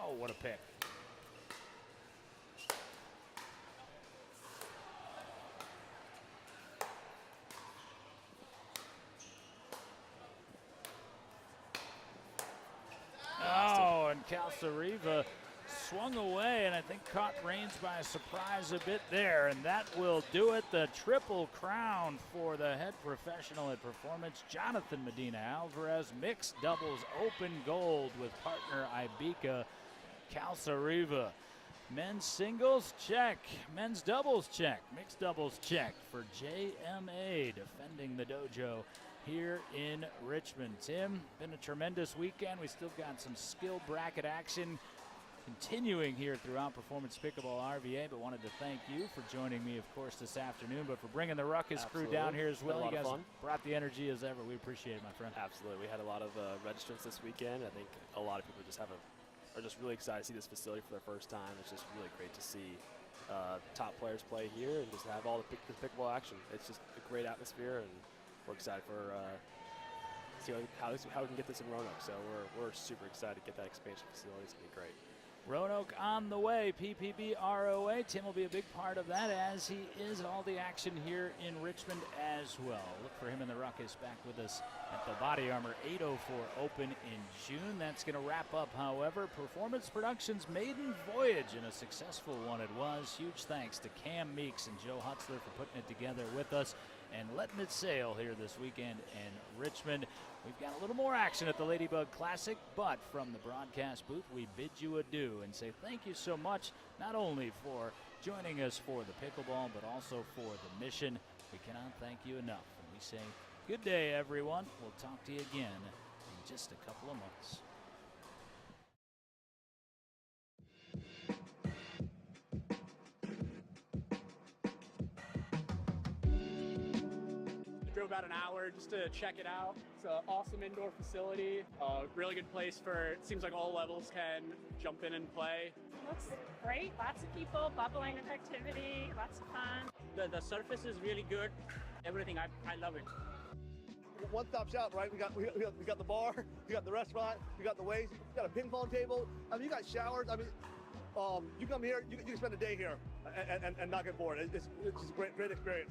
Oh, what a pick. Calzariva swung away and I think caught reins by surprise a bit there, and that will do it. The triple crown for the head professional at Performance, Jonathan Medina Alvarez. Mixed doubles open gold with partner Ibica Calzariva. Men's singles, check. Men's doubles, check. Mixed doubles, check for JMA defending the dojo here in Richmond. Tim, been a tremendous weekend. We still got some skill bracket action continuing here throughout Performance Pickleball RVA, but wanted to thank you for joining me, of course, this afternoon, but for bringing the Ruckus crew down here as well. You guys brought the energy as ever. We appreciate it, my friend. Absolutely. We had a lot of registrants this weekend. I think a lot of people just are just really excited to see this facility for the first time. It's just really great to see top players play here and just have all the pickleball action. It's just a great atmosphere, and we're excited for see how we can get this in Roanoke. So we're super excited to get that expansion facility. It's going to be great. Roanoke on the way, PPB ROA. Tim will be a big part of that, as he is all the action here in Richmond as well. Look for him in the Ruckus back with us at the Body Armor 804 Open in June. That's going to wrap up, however, Performance Productions' maiden voyage, and a successful one it was. Huge thanks to Cam Meeks and Joe Hutzler for putting it together with us and letting it sail here this weekend in Richmond. We've got a little more action at the Ladybug Classic, but from the broadcast booth, we bid you adieu and say thank you so much, not only for joining us for the pickleball, but also for the mission. We cannot thank you enough. And we say good day, everyone. We'll talk to you again in just a couple of months. Drove about an hour just to check it out. It's an awesome indoor facility. Really good place for, it seems like all levels can jump in and play. Looks great. Lots of people, bubbling with activity, lots of fun. The surface is really good. Everything, I love it. One-stop shop, right? We got the bar, we got the restaurant, we got the waves, we got a ping pong table. I mean, you got showers. I mean, you come here, you can spend a day here and not get bored. It's just a great experience.